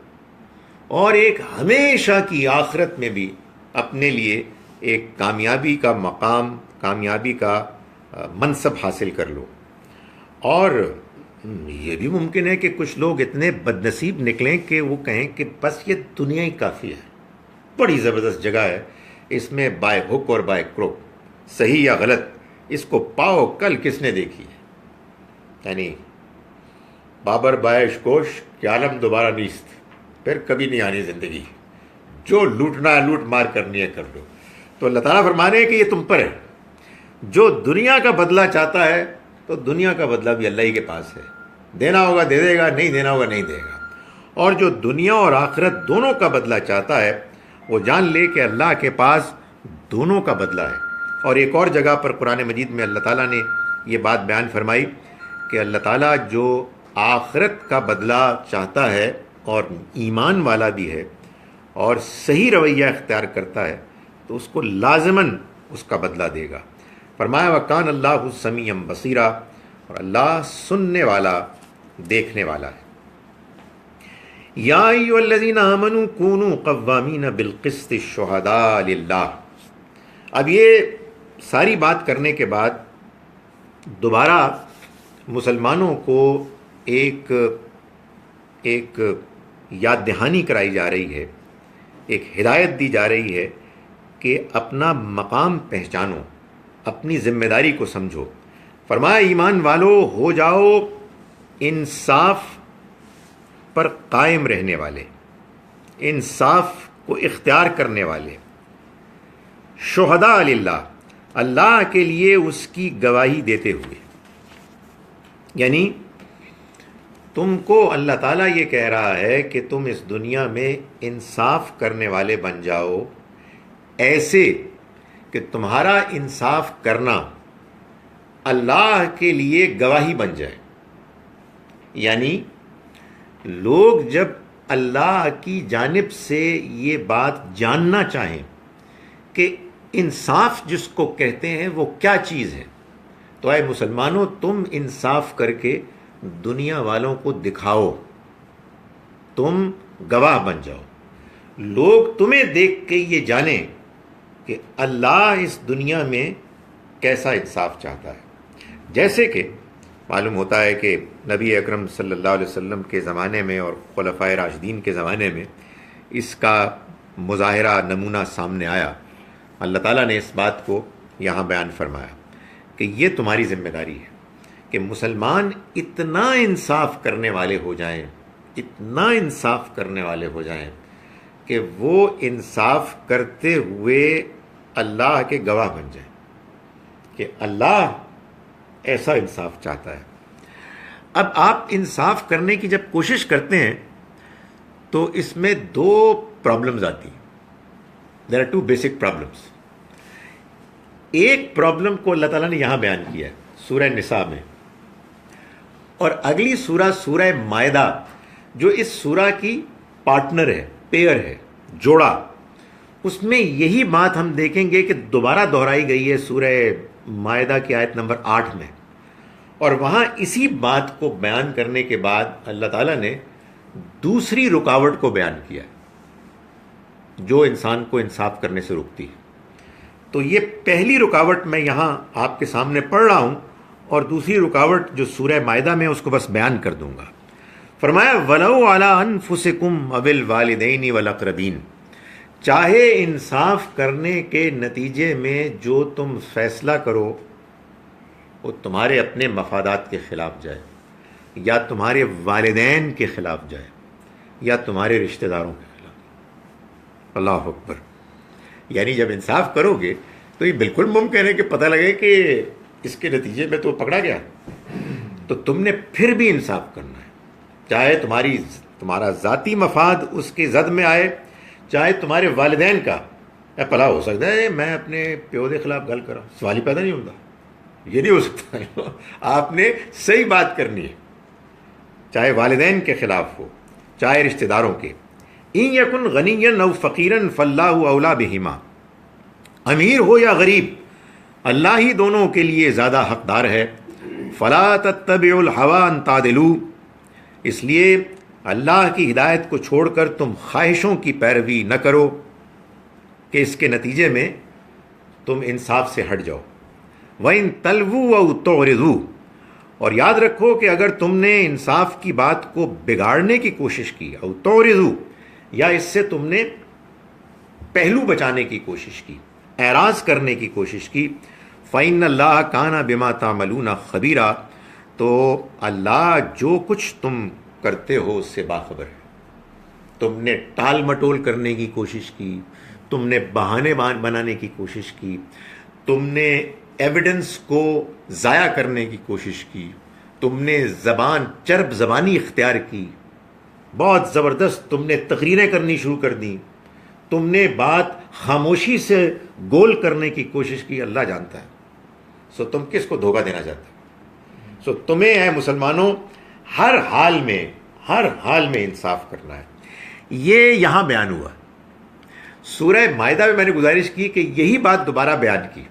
اور ایک ہمیشہ کی آخرت میں بھی اپنے لیے ایک کامیابی کا مقام، کامیابی کا منصب حاصل کر لو۔ اور یہ بھی ممکن ہے کہ کچھ لوگ اتنے بد نصیب نکلیں کہ وہ کہیں کہ بس یہ دنیا ہی کافی ہے، بڑی زبردست جگہ ہے، اس میں بائے ہک اور بائے کروک، صحیح یا غلط، اس کو پاؤ کل کس نے دیکھی ہے۔ یعنی بابر بائش کوش کہ عالم دوبارہ نیست، پھر کبھی نہیں آنی زندگی، جو لوٹنا ہے لوٹ مار کرنی ہے کر لو۔ تو اللہ تعالیٰ فرمانے کہ یہ تم پر ہے، جو دنیا کا بدلہ چاہتا ہے تو دنیا کا بدلہ بھی اللہ ہی کے پاس ہے، دینا ہوگا دے دے گا، نہیں دینا ہوگا نہیں دے گا۔ اور جو دنیا اور آخرت دونوں کا بدلہ چاہتا ہے، وہ جان لے کہ اللہ کے پاس دونوں کا بدلہ ہے۔ اور ایک اور جگہ پر قرآن مجید میں اللہ تعالیٰ نے یہ بات بیان فرمائی کہ اللہ تعالیٰ جو آخرت کا بدلہ چاہتا ہے اور ایمان والا بھی ہے اور صحیح رویہ اختیار کرتا ہے، تو اس کو لازماً اس کا بدلہ دے گا۔ فرمایا وَكَانَ اللَّهُ سَمِيعًا بَصِيرًا، اور اللہ سننے والا، دیکھنے والا ہے۔ یا ایھا الذین آمنوا کونوا قوامین بالقسط شہداء للہ۔ اب یہ ساری بات کرنے کے بعد دوبارہ مسلمانوں کو ایک یاد دہانی کرائی جا رہی ہے، ایک ہدایت دی جا رہی ہے کہ اپنا مقام پہچانو، اپنی ذمہ داری کو سمجھو۔ فرمایا ایمان والو ہو جاؤ انصاف پر قائم رہنے والے، انصاف کو اختیار کرنے والے، شہداء للہ، اللہ کے لیے اس کی گواہی دیتے ہوئے۔ یعنی تم کو اللہ تعالیٰ یہ کہہ رہا ہے کہ تم اس دنیا میں انصاف کرنے والے بن جاؤ، ایسے کہ تمہارا انصاف کرنا اللہ کے لیے گواہی بن جائے۔ یعنی لوگ جب اللہ کی جانب سے یہ بات جاننا چاہیں کہ انصاف جس کو کہتے ہیں وہ کیا چیز ہے، تو اے مسلمانوں تم انصاف کر کے دنیا والوں کو دکھاؤ، تم گواہ بن جاؤ، لوگ تمہیں دیکھ کے یہ جانیں کہ اللہ اس دنیا میں کیسا انصاف چاہتا ہے۔ جیسے کہ معلوم ہوتا ہے کہ نبی اکرم صلی اللہ علیہ وسلم کے زمانے میں اور خلفائے راشدین کے زمانے میں اس کا مظاہرہ نمونہ سامنے آیا۔ اللہ تعالیٰ نے اس بات کو یہاں بیان فرمایا کہ یہ تمہاری ذمہ داری ہے کہ مسلمان اتنا انصاف کرنے والے ہو جائیں، اتنا انصاف کرنے والے ہو جائیں کہ وہ انصاف کرتے ہوئے اللہ کے گواہ بن جائیں کہ اللہ ایسا انصاف چاہتا ہے۔ اب آپ انصاف کرنے کی جب کوشش کرتے ہیں تو اس میں دو پرابلمز آتی ہیں۔ There are two basic problems. ایک پرابلم کو اللہ تعالیٰ نے یہاں بیان کیا ہے سورہ نساء میں، اور اگلی سورہ سورہ مائدہ جو اس سورہ کی پارٹنر ہے، پیئر ہے، جوڑا، اس میں یہی بات ہم دیکھیں گے کہ دوبارہ دہرائی گئی ہے سورہ مائدہ کی آیت نمبر 8 میں، اور وہاں اسی بات کو بیان کرنے کے بعد اللہ تعالیٰ نے دوسری رکاوٹ کو بیان کیا جو انسان کو انصاف کرنے سے روکتی ہے۔ تو یہ پہلی رکاوٹ میں یہاں آپ کے سامنے پڑھ رہا ہوں، اور دوسری رکاوٹ جو سورہ مائدہ میں اس کو بس بیان کر دوں گا۔ فرمایا وَلَوْ عَلَىٰ أَنفُسِكُمْ أَوِ الْوَالِدَيْنِ وَالْأَقْرَبِينَ، چاہے انصاف کرنے کے نتیجے میں جو تم فیصلہ کرو وہ تمہارے اپنے مفادات کے خلاف جائے، یا تمہارے والدین کے خلاف جائے، یا تمہارے رشتہ داروں کے خلاف۔ اللہ اکبر۔ یعنی جب انصاف کرو گے تو یہ بالکل ممکن ہے کہ پتہ لگے کہ اس کے نتیجے میں تو پکڑا گیا، تو تم نے پھر بھی انصاف کرنا ہے، چاہے تمہارا ذاتی مفاد اس کی زد میں آئے، چاہے تمہارے والدین کا بھلا ہو سکتا ہے میں اپنے پیو کے خلاف گل کرا، سوال ہی پیدا نہیں ہوتا، یہ نہیں ہو سکتا۔ آپ نے صحیح بات کرنی ہے، چاہے والدین کے خلاف ہو، چاہے رشتہ داروں کے۔ ان یکن غنیا او فقیرا فاللہ اولی بہما، امیر ہو یا غریب اللہ ہی دونوں کے لیے زیادہ حقدار ہے۔ فلا تتبعوا الہوی ان تعدلوا، اس لیے اللہ کی ہدایت کو چھوڑ کر تم خواہشوں کی پیروی نہ کرو کہ اس کے نتیجے میں تم انصاف سے ہٹ جاؤ۔ وَإِن تَلْوُوا أَوْ تُعْرِضُوا، اور یاد رکھو کہ اگر تم نے انصاف کی بات کو بگاڑنے کی کوشش کی، او تُعْرِضُوا، یا اس سے تم نے پہلو بچانے کی کوشش کی، اعراض کرنے کی کوشش کی، فَإِنَّ اللَّهَ كَانَ بِمَا تَعْمَلُونَ خَبِيرًا، تو اللہ جو کچھ تم کرتے ہو اس سے باخبر ہے۔ تم نے ٹال مٹول کرنے کی کوشش کی، تم نے بہانے بنانے کی کوشش کی، تم نے ایویڈنس کو ضائع کرنے کی کوشش کی، تم نے چرب زبانی اختیار کی، بہت زبردست تم نے تقریریں کرنی شروع کر دیں، تم نے بات خاموشی سے گول کرنے کی کوشش کی، اللہ جانتا ہے۔ سو تم کس کو دھوکہ دینا چاہتے ہو؟ سو تمہیں اے مسلمانوں ہر حال میں انصاف کرنا ہے۔ یہ یہاں بیان ہوا۔ سورہ مائدہ میں نے گزارش کی کہ یہی بات دوبارہ بیان کی،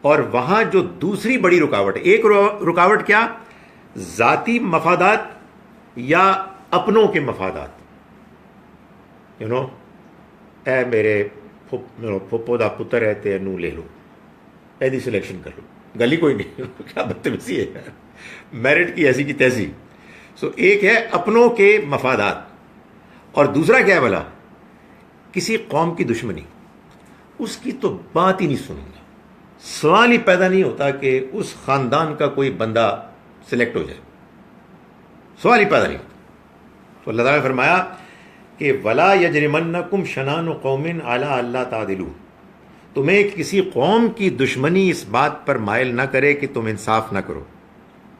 اور وہاں جو دوسری بڑی رکاوٹ، ایک رکاوٹ کیا؟ ذاتی مفادات یا اپنوں کے مفادات۔ اے میرے پھپھو دا پتر ہے تے نو لے لو، ایسی سلیکشن کر لو, گلی کوئی نہیں. کیا بدتمیزی ہے یار, میرٹ کی ایسی کی تیسی. سو ایک ہے اپنوں کے مفادات, اور دوسرا کیا ہے بھلا, کسی قوم کی دشمنی, اس کی تو بات ہی نہیں سنوں گا. سوال ہی پیدا نہیں ہوتا کہ اس خاندان کا کوئی بندہ سلیکٹ ہو جائے, سوال ہی پیدا نہیں ہوتا. تو اللہ تعالیٰ نے فرمایا کہ وَلَا يَجْرِمَنَّكُمْ شَنَانُ قَوْمٍ عَلَىٰ أَلَّا تَعْدِلُوا, تمہیں کسی قوم کی دشمنی اس بات پر مائل نہ کرے کہ تم انصاف نہ کرو.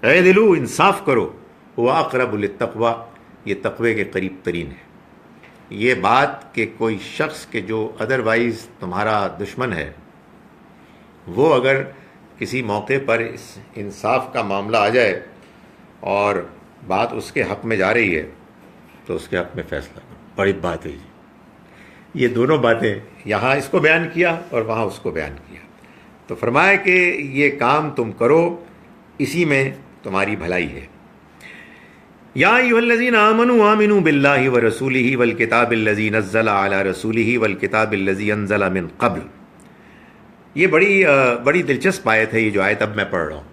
اعدلوا, انصاف کرو. وَأَقْرَبُ لِلتَّقْوَىٰ, یہ تقوی کے قریب ترین ہے. یہ بات کہ کوئی شخص کے جو ادروائز تمہارا دشمن ہے, وہ اگر کسی موقع پر اس انصاف کا معاملہ آ جائے اور بات اس کے حق میں جا رہی ہے تو اس کے حق میں فیصلہ کرو. بڑی بات ہے جی. یہ دونوں باتیں, یہاں اس کو بیان کیا اور وہاں اس کو بیان کیا. تو فرمایا کہ یہ کام تم کرو, اسی میں تمہاری بھلائی ہے. یا ایھا الذین آمنوا آمنوا باللہ ورسولہ والکتاب الذی نزل علی رسولہ والکتاب الذی انزل من قبل. یہ بڑی دلچسپ آیت ہے, یہ جو آیت اب میں پڑھ رہا ہوں.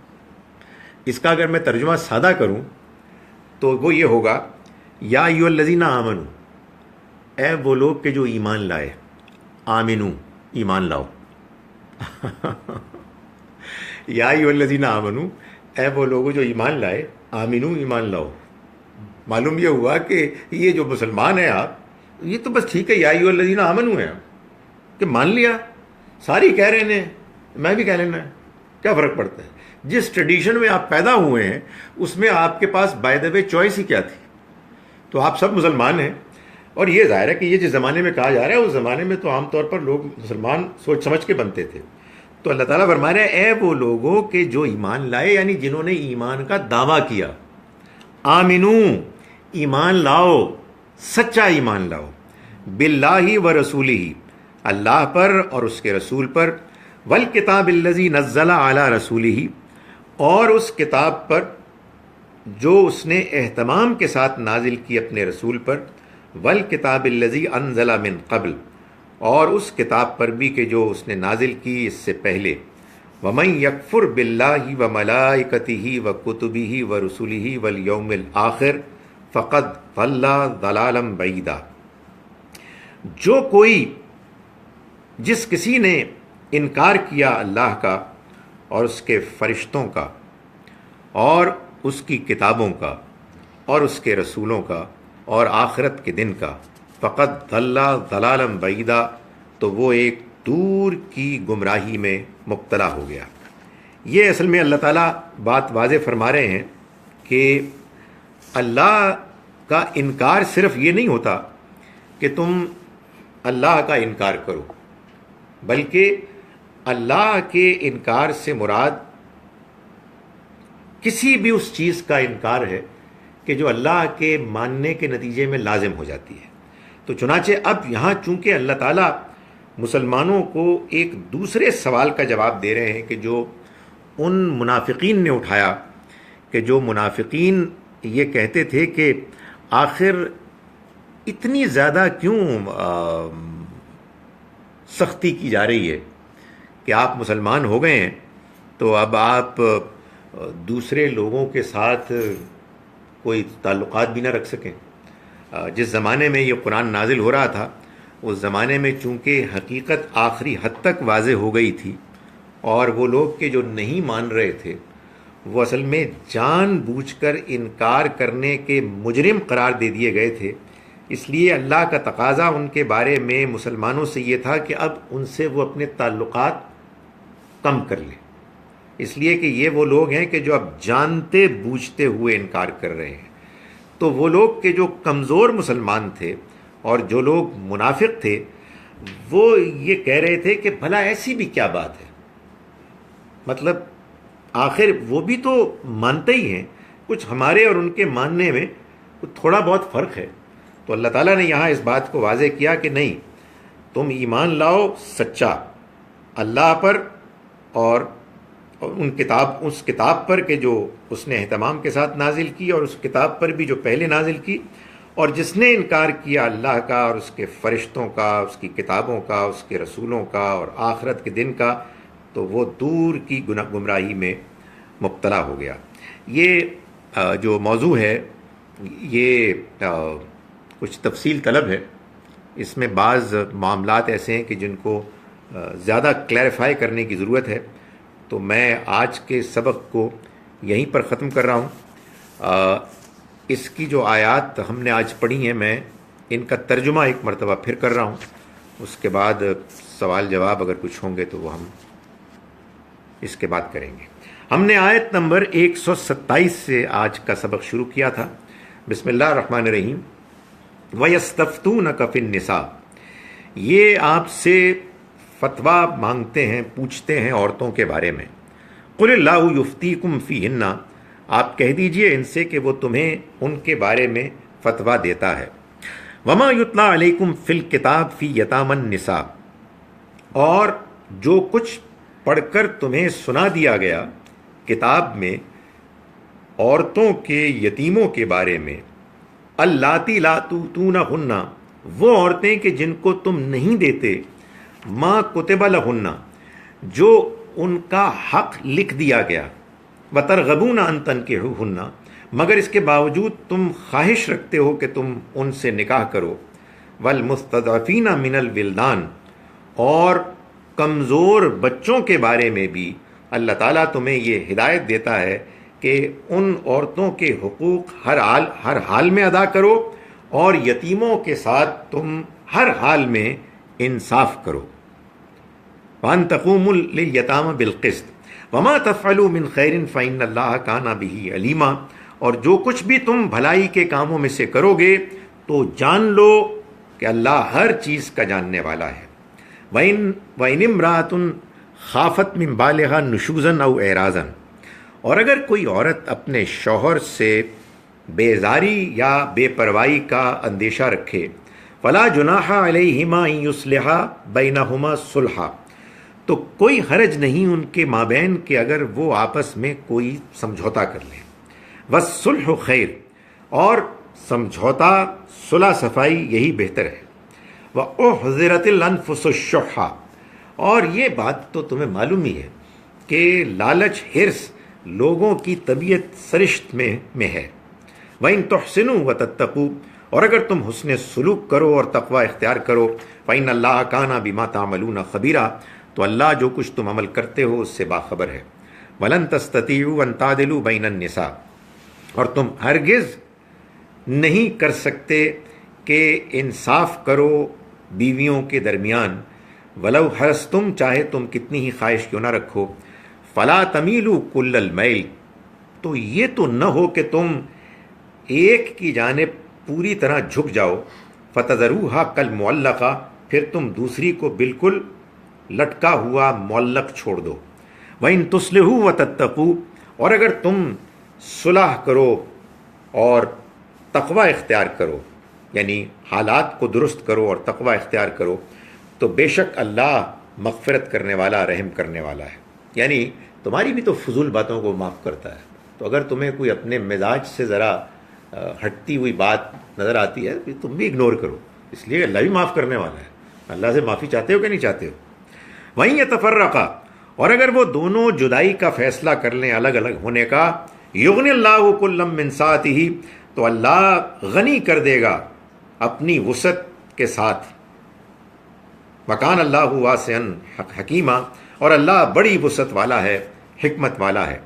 اس کا اگر میں ترجمہ سادہ کروں تو وہ یہ ہوگا, یا ایھا الذین آمنوا, اے وہ لوگ کہ جو ایمان لائے. آمنو, ایمان لاؤ. یا ایھا الذین آمنوا, اے وہ لوگ جو ایمان لائے. آمنو, ایمان لاؤ. معلوم یہ ہوا کہ یہ جو مسلمان ہیں آپ, یہ تو بس ٹھیک ہے, یا ایھا الذین آمنوا ہیں کہ مان لیا, ساری کہہ رہے ہیں, میں بھی کہہ لینا ہے, کیا فرق پڑتا ہے. جس ٹریڈیشن میں آپ پیدا ہوئے ہیں اس میں آپ کے pass by the way choice ہی کیا تھی. تو آپ سب مسلمان ہیں, اور یہ ظاہر ہے کہ یہ جس زمانے میں کہا جا رہا ہے اس زمانے میں تو عام طور پر لوگ مسلمان سوچ سمجھ کے بنتے تھے. تو اللہ تعالیٰ فرما رہے ہیں, اے وہ لوگوں کہ جو ایمان لائے, یعنی جنہوں نے ایمان کا دعویٰ کیا. آمنو, ایمان لاؤ, سچا ایمان لاؤ. باللہ و رسولہ, اللہ پر اور اس کے رسول پر. والکتاب الذی نزل علی رسولہ, اور اس کتاب پر جو اس نے اہتمام کے ساتھ نازل کی اپنے رسول پر. والکتاب الذی انزل من قبل, اور اس کتاب پر بھی کہ جو اس نے نازل کی اس سے پہلے. ومن یکفر باللہ وملائکتہ وکتبہ ورسلہ والیوم الآخر فقد ضل ضلالا بعیدا. جو کوئی, جس کسی نے انکار کیا اللہ کا اور اس کے فرشتوں کا اور اس کی کتابوں کا اور اس کے رسولوں کا اور آخرت کے دن کا, فقد ضل ضلالا بعیدا, تو وہ ایک دور کی گمراہی میں مبتلا ہو گیا. یہ اصل میں اللہ تعالیٰ بات واضح فرما رہے ہیں کہ اللہ کا انکار صرف یہ نہیں ہوتا کہ تم اللہ کا انکار کرو, بلکہ اللہ کے انکار سے مراد کسی بھی اس چیز کا انکار ہے کہ جو اللہ کے ماننے کے نتیجے میں لازم ہو جاتی ہے. تو چنانچہ اب یہاں چونکہ اللہ تعالیٰ مسلمانوں کو ایک دوسرے سوال کا جواب دے رہے ہیں کہ جو ان منافقین نے اٹھایا, کہ جو منافقین یہ کہتے تھے کہ آخر اتنی زیادہ کیوں سختی کی جا رہی ہے کہ آپ مسلمان ہو گئے ہیں تو اب آپ دوسرے لوگوں کے ساتھ کوئی تعلقات بھی نہ رکھ سکیں. جس زمانے میں یہ قرآن نازل ہو رہا تھا اس زمانے میں چونکہ حقیقت آخری حد تک واضح ہو گئی تھی, اور وہ لوگ کہ جو نہیں مان رہے تھے وہ اصل میں جان بوجھ کر انکار کرنے کے مجرم قرار دے دیے گئے تھے. اس لیے اللہ کا تقاضا ان کے بارے میں مسلمانوں سے یہ تھا کہ اب ان سے وہ اپنے تعلقات کم کر لیں, اس لیے کہ یہ وہ لوگ ہیں کہ جو اب جانتے بوجھتے ہوئے انکار کر رہے ہیں. تو وہ لوگ کہ جو کمزور مسلمان تھے اور جو لوگ منافق تھے وہ یہ کہہ رہے تھے کہ بھلا ایسی بھی کیا بات ہے, مطلب آخر وہ بھی تو مانتے ہی ہیں, کچھ ہمارے اور ان کے ماننے میں تھوڑا بہت فرق ہے. تو اللہ تعالیٰ نے یہاں اس بات کو واضح کیا کہ نہیں, تم ایمان لاؤ سچا اللہ پر اور اس کتاب پر کہ جو اس نے اہتمام کے ساتھ نازل کی, اور اس کتاب پر بھی جو پہلے نازل کی. اور جس نے انکار کیا اللہ کا اور اس کے فرشتوں کا, اس کی کتابوں کا, اس کے رسولوں کا اور آخرت کے دن کا, تو تو وہ دور کی گمراہی میں مبتلا ہو گیا۔ یہ جو موضوع ہے یہ کچھ تفصیل طلب ہے، اس میں بعض معاملات ایسے ہیں کہ جن کو زیادہ کلیریفائی کرنے کی ضرورت ہے، تو میں آج کے سبق کو یہیں پر ختم کر رہا ہوں۔ اس کی جو آیات ہم نے آج پڑھی ہیں میں ان کا ترجمہ ایک مرتبہ پھر کر رہا ہوں، اس کے بعد سوال جواب اگر کچھ ہوں گے تو وہ ہم اس کے بعد کریں گے۔ ہم نے آیت نمبر 127 سے آج کا سبق شروع کیا تھا۔ بسم اللہ الرحمن الرحیم۔ وَيَسْتَفْتُونَكَ فِي النِّسَاءِ، یہ آپ سے فتویٰ مانگتے ہیں، پوچھتے ہیں عورتوں کے بارے میں۔ قُلِ اللَّهُ يُفْتِيكُمْ فِيهِنَّ، آپ کہہ دیجئے ان سے کہ وہ تمہیں ان کے بارے میں فتویٰ دیتا ہے۔ وَمَا يُتْلَى عَلَيْكُمْ فِي الْكِتَابِ فِي يَتَامَى النِّسَاءِ، اور جو کچھ پڑھ کر تمہیں سنا دیا گیا کتاب میں عورتوں کے یتیموں کے بارے میں۔ اللاتی لا تؤتونہن، وہ عورتیں کہ جن کو تم نہیں دیتے، ما کتب لہن، جو ان کا حق لکھ دیا گیا، وترغبون ان تنکحوہن، مگر اس کے باوجود تم خواہش رکھتے ہو کہ تم ان سے نکاح کرو۔ والمستضعفین من الولدان، اور کمزور بچوں کے بارے میں بھی اللہ تعالیٰ تمہیں یہ ہدایت دیتا ہے کہ ان عورتوں کے حقوق ہر حال میں ادا کرو، اور یتیموں کے ساتھ تم ہر حال میں انصاف کرو۔ وَأَن تَقُومُوا لِلْيَتَامَى بِالْقِسْطِ وَمَا تَفْعَلُوا مِنْ خَيْرٍ فَإِنَّ اللَّهَ كَانَ بِهِ عَلِيمًا، اور جو کچھ بھی تم بھلائی کے کاموں میں سے کرو گے تو جان لو کہ اللہ ہر چیز کا جاننے والا ہے۔ وَإِنِ امْرَأَةٌ خَافَتْ مِنْ بَالِهَا نُشُوزًا أَوْ إِعْرَاضًا، اور اگر کوئی عورت اپنے شوہر سے بیزاری یا بے پرواہی کا اندیشہ رکھے، فلا جناح علیہما ان یصلحا بینہما صلحا، تو کوئی حرج نہیں ان کے مابین کہ اگر وہ آپس میں کوئی سمجھوتا کر لیں۔ والصلح خیر، اور سمجھوتا صلح صفائی یہی بہتر ہے۔ وأحضرت الانفس الشح، اور یہ بات تو تمہیں معلوم ہی ہے کہ لالچ حرص لوگوں کی طبیعت سرشت میں ہے۔ وَإِن تُحْسِنُوا وَتَتَّقُوا، اور اگر تم حسن سلوک کرو اور تقوی اختیار کرو، فَإِنَّ اللَّهَ كَانَ بِمَا تَعْمَلُونَ خَبِيرًا، تو اللہ جو کچھ تم عمل کرتے ہو اس سے باخبر ہے۔ وَلَن تَسْتَطِيعُوا أَن تَعْدِلُوا بَيْنَ النِّسَاءِ، اور تم ہرگز نہیں کر سکتے کہ انصاف کرو بیویوں کے درمیان۔ وَلَوْ حَرَصْتُمْ، چاہے تم کتنی ہی خواہش کیوں نہ رکھو۔ فَلَا تَمِيلُوا كُلَّ الْمَيْلِ، تو یہ تو نہ ہو کہ تم ایک کی جانب پوری طرح جھک جاؤ۔ فَتَذَرُوهَا كَالْمُعَلَّقَةِ، پھر تم دوسری کو بالکل لٹکا ہوا معلق چھوڑ دو۔ وَإِن تُصْلِحُوا وَتَتَّقُوا، اور اگر تم صلح کرو اور تقوی اختیار کرو، یعنی حالات کو درست کرو اور تقوی اختیار کرو، تو بے شک اللہ مغفرت کرنے والا، رحم کرنے والا ہے۔ یعنی تمہاری بھی تو فضول باتوں کو معاف کرتا ہے، تو اگر تمہیں کوئی اپنے مزاج سے ذرا ہٹتی ہوئی بات نظر آتی ہے تو تم بھی اگنور کرو، اس لیے اللہ بھی معاف کرنے والا ہے۔ اللہ سے معافی چاہتے ہو کہ نہیں چاہتے ہو؟ وہیں یتفرقا، اور اگر وہ دونوں جدائی کا فیصلہ کر لیں، الگ الگ ہونے کا، یغنی اللہ کلا من سعتہ، تو اللہ غنی کر دے گا اپنی وسعت کے ساتھ۔ وکان اللہ واسعا حکیما، اور اللہ بڑی وسعت والا ہے، حکمت والا ہے۔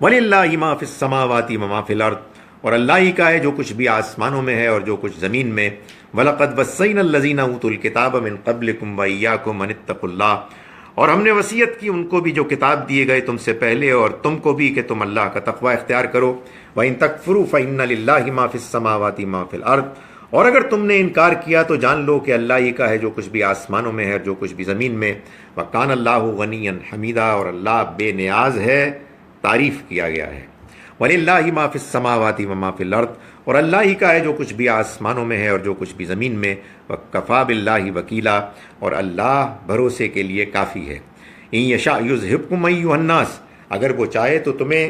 وَلِلَّهِ مَا فِي السَّمَاوَاتِ وَمَا فِي الْأَرْضِ، اور اللہ ہی کا ہے جو کچھ بھی آسمانوں میں ہے اور جو کچھ زمین میں۔ وَلَقَدْ وَصَّيْنَا الَّذِينَ أُوتُوا الْكِتَابَ مِنْ قَبْلِكُمْ وَإِيَّاكُمْ أَنِ اتَّقُوا اللَّهَ، اور ہم نے وصیت کی ان کو بھی جو کتاب دیے گئے تم سے پہلے اور تم کو بھی کہ تم اللہ کا تقوی اختیار کرو۔ وَإِن تَكْفُرُوا فَإِنَّ لِلَّهِ مَا فِي السَّمَاوَاتِ مَا فِي الْأَرْضِ، اور اگر تم نے انکار کیا تو جان لو کہ اللہ ہی کا ہے جو کچھ بھی آسمانوں میں ہے اور جو کچھ بھی زمین میں۔ وَكَانَ اللَّهُ غَنِيًّا حَمِيدًا، اور اللہ بے نیاز ہے، تعریف کیا گیا ہے۔ وَلِلَّهِ مَا فِي السَّمَاوَاتِ وَمَا فِي الْأَرْضِ، اور اللہ ہی کا ہے جو کچھ بھی آسمانوں میں ہے اور جو کچھ بھی زمین میں۔ وَكَفَى بِاللَّهِ وَكِيلًا، اور اللہ بھروسے کے لیے کافی ہے۔ إِن يَشَأْ يُذْهِبْكُمْ أَيُّهَا النَّاسُ، اگر وہ چاہے تو تمہیں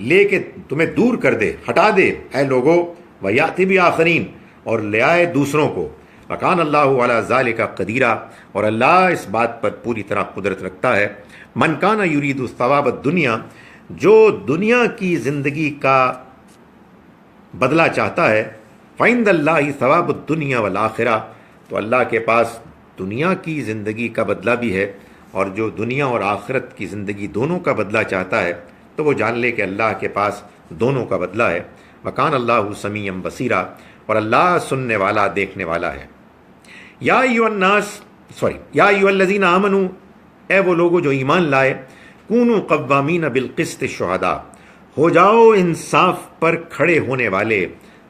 لے کے تمہیں دور کر دے، ہٹا دے اے لوگو۔ وَيَأْتِ بِآخَرِينَ، اور لے آئے دوسروں کو۔ وَكَانَ اللَّهُ عَلَى ذَلِكَ قَدِيرًا، اور اللہ اس بات پر پوری طرح قدرت رکھتا ہے۔ من کان یرید ثواب الدنیا، جو دنیا کی زندگی کا بدلہ چاہتا ہے، فعند اللہ ثواب الدنیا والآخرہ، تو اللہ کے پاس دنیا کی زندگی کا بدلہ بھی ہے، اور جو دنیا اور آخرت کی زندگی دونوں کا بدلہ چاہتا ہے تو وہ جان لے کہ اللہ کے پاس دونوں کا بدلہ ہے۔ وکان اللہ سمیعا بصیرا، اور اللہ سننے والا دیکھنے والا ہے۔ یا ایھا الذین آمنوا، اے وہ لوگو جو ایمان لائے، کونوا قوامین بالقسط شہداء، ہو جاؤ انصاف پر کھڑے ہونے والے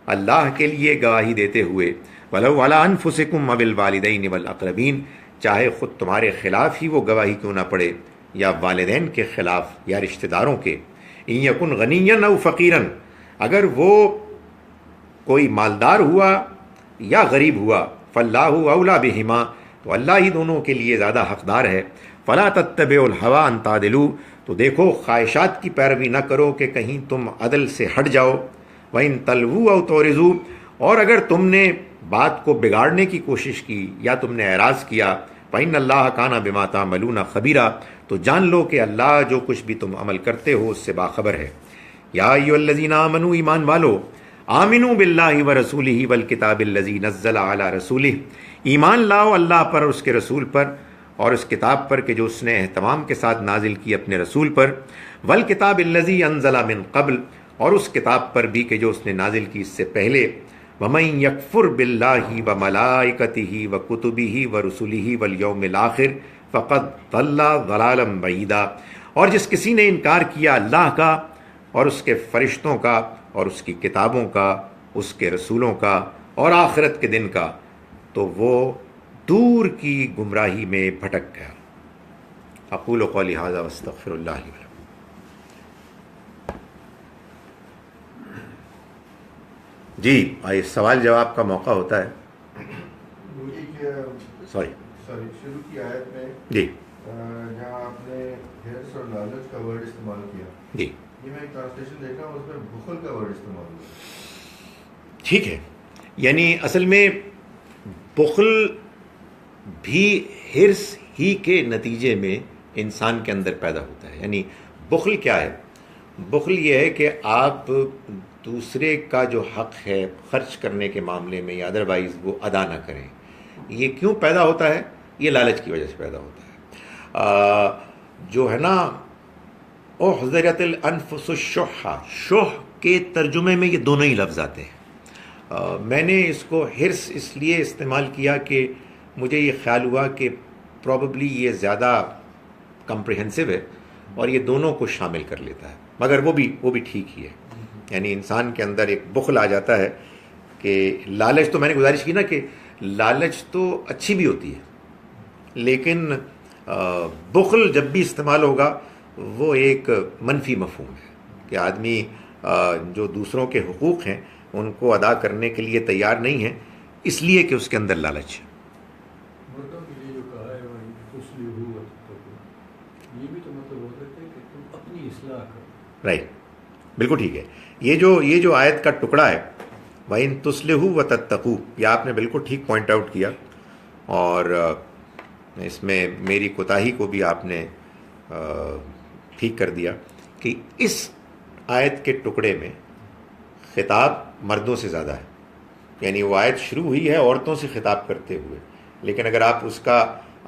اللہ کے لیے گواہی دیتے ہوئے، ولو علی انفسکم وبالوالدین والاقربین، چاہے خود تمہارے خلاف ہی وہ گواہی کیوں نہ پڑے، یا والدین کے خلاف یا رشتہ داروں کے۔ ان یکن غنیا او فقیرا، اگر وہ کوئی مالدار ہوا یا غریب ہوا، فاللہ اولی بہما، تو اللہ ہی دونوں کے لیے زیادہ حقدار ہے۔ فلا تتبعوا الہوی ان تعدلوا، تو دیکھو خواہشات کی پیروی نہ کرو کہ کہیں تم عدل سے ہٹ جاؤ۔ وَإِن تلووا او تعرضوا، اور اگر تم نے بات کو بگاڑنے کی کوشش کی یا تم نے اعراض کیا، فإن اللہ کان بما تعملون خبیرا، تو جان لو کہ اللہ جو کچھ بھی تم عمل کرتے ہو اس سے باخبر ہے۔ یا ایھا الذین آمنوا، ایمان والو، آمنوا باللہ ورسولہ والکتاب الذی نزل علی رسولہ، ایمان لاؤ اللہ پر اور اس کے رسول پر، اور اس کتاب پر کہ جو اس نے اہتمام کے ساتھ نازل کی اپنے رسول پر، والکتاب الذی انزل من قبل، اور اس کتاب پر بھی کہ جو اس نے نازل کی اس سے پہلے۔ وَمَن یکفر بِاللَّهِ وَمَلَائِکَتِهِ وَکُتُبِهِ وَرُسُلِهِ وَالْیَوْمِ الْآخِرِ فَقَدْ ضَلَّ ضَلَالًا بَعِیدًا، اور جس کسی نے انکار کیا اللہ کا اور اس کے فرشتوں کا اور اس کی کتابوں کا، اس کے رسولوں کا اور آخرت کے دن کا، تو وہ دور کی گمراہی میں بھٹک گیا۔ اقول قولی ھذا واستغفر اللہ لی ولکم۔ جی آئیے سوال جواب کا موقع ہوتا ہے۔ سوری شروع کی آیت میں جی جہاں آپ نے ہرس اور لالچ کا ورڈ استعمال کیا، جی یہ میں ایک ٹرانسلیشن دیکھا ہوں، اس میں بخل کا ورڈ استعمال ہوا۔ ٹھیک ہے، یعنی اصل میں بخل بھی ہرس ہی کے نتیجے میں انسان کے اندر پیدا ہوتا ہے۔ یعنی بخل کیا ہے؟ بخل یہ ہے کہ آپ دوسرے کا جو حق ہے خرچ کرنے کے معاملے میں یا ادروائز وہ ادا نہ کریں۔ یہ کیوں پیدا ہوتا ہے؟ یہ لالچ کی وجہ سے پیدا ہوتا ہے۔ جو ہے نا احضرت الانفس الشح، شح کے ترجمے میں یہ دونوں ہی لفظ آتے ہیں۔ میں نے اس کو ہرس اس لیے استعمال کیا کہ مجھے یہ خیال ہوا کہ پروبیبلی یہ زیادہ کمپریہنسو ہے اور یہ دونوں کو شامل کر لیتا ہے، مگر وہ بھی ٹھیک ہی ہے۔ یعنی انسان کے اندر ایک بخل آ جاتا ہے کہ لالچ، تو میں نے گزارش کی نا کہ لالچ تو اچھی بھی ہوتی ہے، لیکن بخل جب بھی استعمال ہوگا وہ ایک منفی مفہوم ہے کہ آدمی جو دوسروں کے حقوق ہیں ان کو ادا کرنے کے لیے تیار نہیں ہے، اس لیے کہ اس کے اندر لالچ ہے۔ مطلب یہ جو کہا ہے یہ بھی تو مطلب ہوتا ہے کہ تم اپنی اصلاح کرو۔ رائٹ، بالکل ٹھیک ہے۔ یہ جو آیت کا ٹکڑا ہے وَإِن تُصْلِحُوا وَتَتَّقُوا، یہ آپ نے بالکل ٹھیک پوائنٹ آؤٹ کیا، اور اس میں میری کوتاہی کو بھی آپ نے ٹھیک کر دیا کہ اس آیت کے ٹکڑے میں خطاب مردوں سے زیادہ ہے۔ یعنی وہ آیت شروع ہوئی ہے عورتوں سے خطاب کرتے ہوئے، لیکن اگر آپ اس کا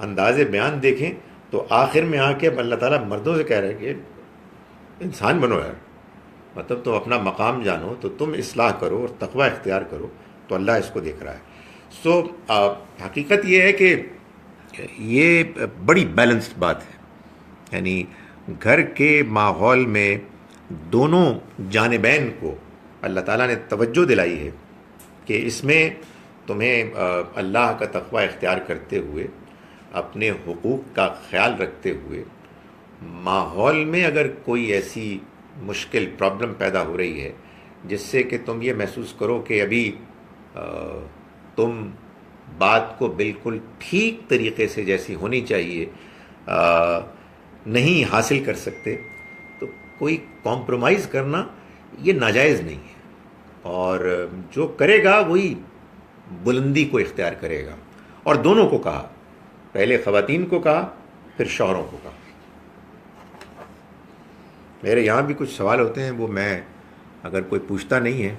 انداز بیان دیکھیں تو آخر میں آ کے اللہ تعالیٰ مردوں سے کہہ رہے ہیں کہ انسان بنو یار، مطلب تم اپنا مقام جانو، تو تم اصلاح کرو اور تقوی اختیار کرو، تو اللہ اس کو دیکھ رہا ہے۔ حقیقت یہ ہے کہ یہ بڑی بیلنسڈ بات ہے۔ یعنی گھر کے ماحول میں دونوں جانبین کو اللہ تعالیٰ نے توجہ دلائی ہے کہ اس میں تمہیں اللہ کا تقوی اختیار کرتے ہوئے، اپنے حقوق کا خیال رکھتے ہوئے، ماحول میں اگر کوئی ایسی مشکل پرابلم پیدا ہو رہی ہے جس سے کہ تم یہ محسوس کرو کہ ابھی تم بات کو بالکل ٹھیک طریقے سے جیسی ہونی چاہیے نہیں حاصل کر سکتے، تو کوئی کمپرومائز کرنا یہ ناجائز نہیں ہے، اور جو کرے گا وہی بلندی کو اختیار کرے گا۔ اور دونوں کو کہا، پہلے خواتین کو کہا، پھر شوہروں کو کہا۔ میرے یہاں بھی کچھ سوال ہوتے ہیں، وہ میں اگر کوئی پوچھتا نہیں ہے،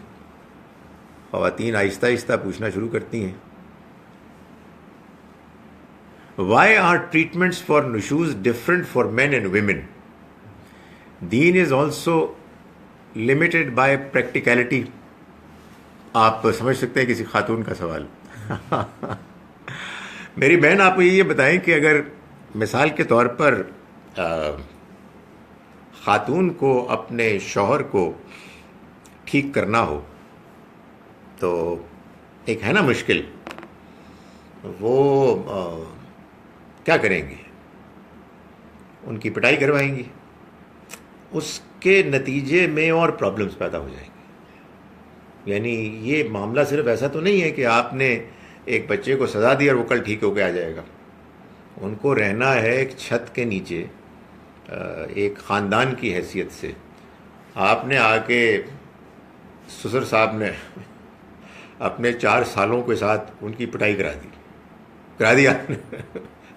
خواتین آہستہ آہستہ پوچھنا شروع کرتی ہیں. Why are treatments for nushuz different for men and women? Deen is also limited by practicality. آپ سمجھ سکتے ہیں کسی خاتون کا سوال. میری بہن آپ یہ بتائیں کہ اگر مثال کے طور پر خاتون کو اپنے شوہر کو ٹھیک کرنا ہو تو ایک ہے نا مشکل، وہ کیا کریں گی؟ ان کی پٹائی کروائیں گی. اس کے نتیجے میں اور پرابلمس پیدا ہو جائیں گی. یعنی یہ معاملہ صرف ایسا تو نہیں ہے کہ آپ نے ایک بچے کو سزا دی اور وہ کل ٹھیک ہو کے آ جائے گا. ان کو رہنا ہے ایک چھت کے نیچے، ایک خاندان کی حیثیت سے. آپ نے آ کے سسر صاحب نے اپنے 4 سالوں کے ساتھ ان کی پٹائی کرا دی آپ نے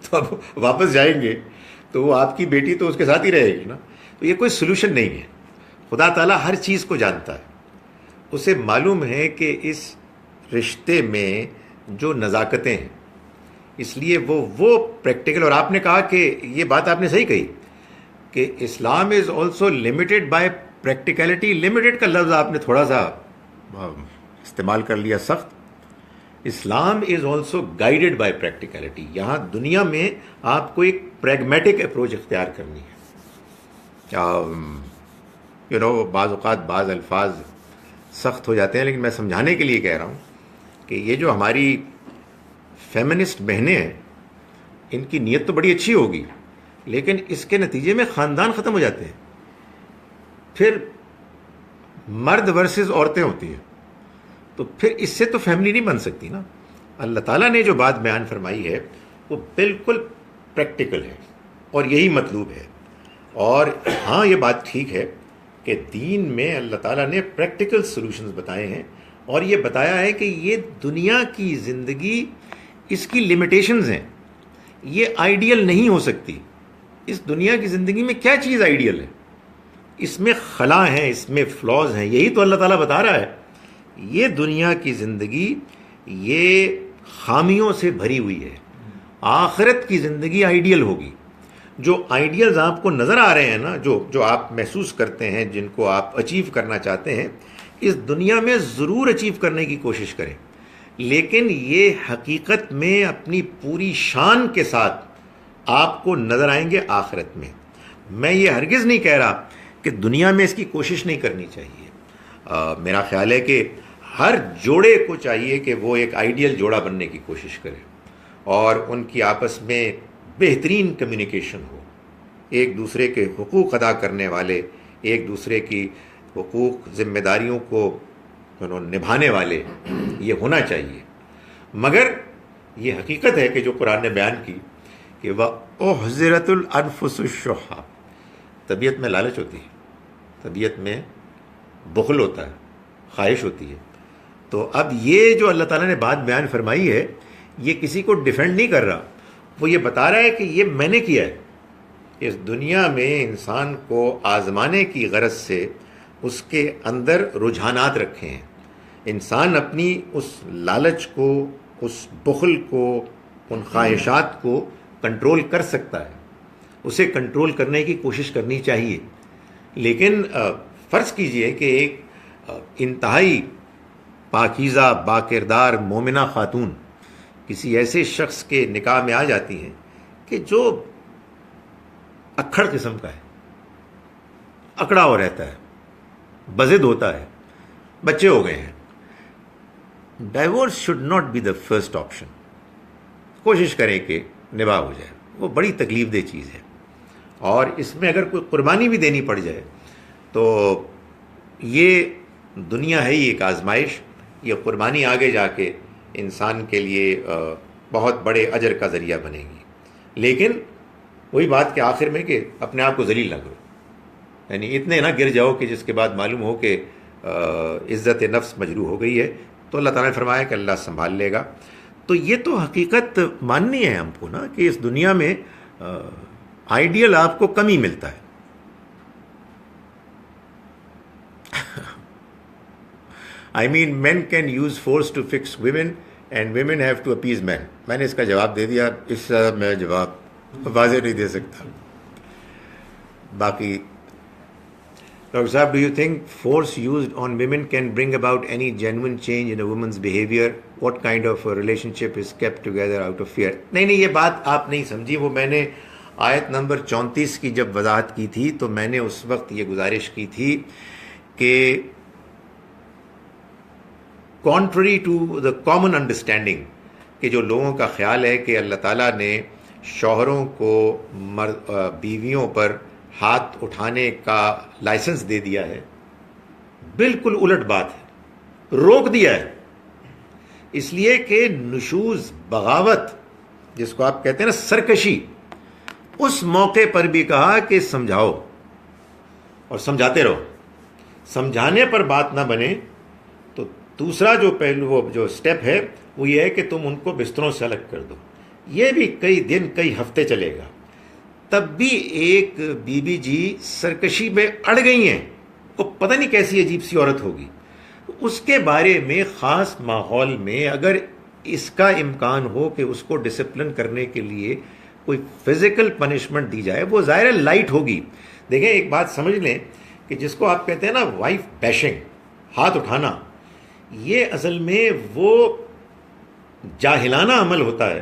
تو اب واپس جائیں گے تو وہ آپ کی بیٹی تو اس کے ساتھ ہی رہے گی نا. تو یہ کوئی سلوشن نہیں ہے. خدا تعالیٰ ہر چیز کو جانتا ہے، اسے معلوم ہے کہ اس رشتے میں جو نزاکتیں ہیں، اس لیے وہ پریکٹیکل. اور آپ نے کہا کہ یہ بات آپ نے صحیح کہی کہ Islam is also limited by practicality. Limited کا لفظ آپ نے تھوڑا سا استعمال کر لیا سخت. Islam is also guided by practicality. یہاں دنیا میں آپ کو ایک پریگمیٹک اپروچ اختیار کرنی ہے. بعض اوقات بعض الفاظ سخت ہو جاتے ہیں، لیکن میں سمجھانے کے لیے کہہ رہا ہوں کہ یہ جو ہماری فیمنسٹ بہنیں ہیں، ان کی نیت تو بڑی اچھی ہوگی، لیکن اس کے نتیجے میں خاندان ختم ہو جاتے ہیں. پھر مرد ورسز عورتیں ہوتی ہیں، تو پھر اس سے تو فیملی نہیں بن سکتی نا. اللہ تعالیٰ نے جو بات بیان فرمائی ہے وہ بالکل پریکٹیکل ہے اور یہی مطلوب ہے. اور ہاں یہ بات ٹھیک ہے کہ دین میں اللہ تعالیٰ نے پریکٹیکل سلوشنز بتائے ہیں، اور یہ بتایا ہے کہ یہ دنیا کی زندگی، اس کی لمیٹیشنز ہیں. یہ آئیڈیل نہیں ہو سکتی. اس دنیا کی زندگی میں کیا چیز آئیڈیل ہے؟ اس میں خلا ہیں، اس میں فلاز ہیں. یہی تو اللہ تعالیٰ بتا رہا ہے. یہ دنیا کی زندگی یہ خامیوں سے بھری ہوئی ہے. آخرت کی زندگی آئیڈیل ہوگی. جو آئیڈیلز آپ کو نظر آ رہے ہیں نا، جو آپ محسوس کرتے ہیں، جن کو آپ اچیو کرنا چاہتے ہیں، اس دنیا میں ضرور اچیو کرنے کی کوشش کریں، لیکن یہ حقیقت میں اپنی پوری شان کے ساتھ آپ کو نظر آئیں گے آخرت میں. میں یہ ہرگز نہیں کہہ رہا کہ دنیا میں اس کی کوشش نہیں کرنی چاہیے. میرا خیال ہے کہ ہر جوڑے کو چاہیے کہ وہ ایک آئیڈیل جوڑا بننے کی کوشش کرے اور ان کی آپس میں بہترین کمیونیکیشن ہو، ایک دوسرے کے حقوق ادا کرنے والے، ایک دوسرے کی حقوق ذمہ داریوں کو نبھانے والے یہ ہونا چاہیے. مگر یہ حقیقت ہے کہ جو قرآن نے بیان کی کہ وَأُحْضِرَتُ الْأَنفُسُ الشُّحَّ، طبیعت میں لالچ ہوتی ہے، طبیعت میں بخل ہوتا ہے، خواہش ہوتی ہے. تو اب یہ جو اللہ تعالیٰ نے بات بیان فرمائی ہے، یہ کسی کو ڈیفینڈ نہیں کر رہا، وہ یہ بتا رہا ہے کہ یہ میں نے کیا ہے. اس دنیا میں انسان کو آزمانے کی غرض سے اس کے اندر رجحانات رکھے ہیں. انسان اپنی اس لالچ کو، اس بخل کو، ان خواہشات کو کنٹرول کر سکتا ہے. اسے کنٹرول کرنے کی کوشش کرنی چاہیے. لیکن فرض کیجئے کہ ایک انتہائی پاکیزہ با کردار مومنہ خاتون کسی ایسے شخص کے نکاح میں آ جاتی ہیں کہ جو اکھڑ قسم کا ہے، اکڑا ہو رہتا ہے، بضد ہوتا ہے، بچے ہو گئے ہیں. Divorce should not be the first option. کوشش کریں کہ نباہ ہو جائے. وہ بڑی تکلیف دہ چیز ہے، اور اس میں اگر کوئی قربانی بھی دینی پڑ جائے تو یہ دنیا ہے ہی ایک آزمائش. یہ قربانی آگے جا کے انسان کے لیے بہت بڑے اجر کا ذریعہ بنے گی. لیکن وہی بات کہ آخر میں کہ اپنے آپ کو ذلیل نہ کرو، یعنی اتنے نہ گر جاؤ کہ جس کے بعد معلوم ہو کہ عزت نفس مجروح ہو گئی ہے. تو اللہ تعالیٰ نے فرمایا کہ اللہ سنبھال لے گا. تو یہ تو حقیقت ماننی ہے ہم کو نا کہ اس دنیا میں آئیڈیل آپ کو کم ہی ملتا ہے. I mean, men can use force to fix women and women have to appease men. میں نے اس کا جواب دے دیا, اس سے میں جواب واضح نہیں دے سکتا. باقی ڈاکٹر صاحب, do you think force used on women can bring about any genuine change in a woman's behavior? What kind of a relationship is kept together out of fear? نہیں, یہ بات آپ نہیں سمجھی. وہ میں نے آیت نمبر 34 کی جب وضاحت کی تھی تو میں نے اس وقت یہ گزارش کی تھی کہ contrary to the common understanding کہ جو لوگوں کا خیال ہے کہ اللہ تعالیٰ نے شوہروں کو بیویوں پر ہاتھ اٹھانے کا لائسنس دے دیا ہے, بالکل الٹ بات ہے, روک دیا ہے. اس لیے کہ نشوز, بغاوت جس کو آپ کہتے ہیں نا, سرکشی, اس موقع پر بھی کہا کہ سمجھاؤ اور سمجھاتے رہو. سمجھانے پر بات نہ بنے تو دوسرا جو پہلو, وہ جو سٹیپ ہے وہ یہ ہے کہ تم ان کو بستروں سے الگ کر دو. یہ بھی کئی دن کئی ہفتے چلے گا. تب بھی ایک بی بی جی سرکشی میں اڑ گئی ہیں, وہ پتہ نہیں کیسی عجیب سی عورت ہوگی. اس کے بارے میں خاص ماحول میں اگر اس کا امکان ہو کہ اس کو ڈسپلن کرنے کے لیے کوئی فزیکل پنشمنٹ دی جائے, وہ ظاہر لائٹ ہوگی. دیکھیں ایک بات سمجھ لیں کہ جس کو آپ کہتے ہیں نا وائف بیشنگ, ہاتھ اٹھانا, یہ اصل میں وہ جاہلانہ عمل ہوتا ہے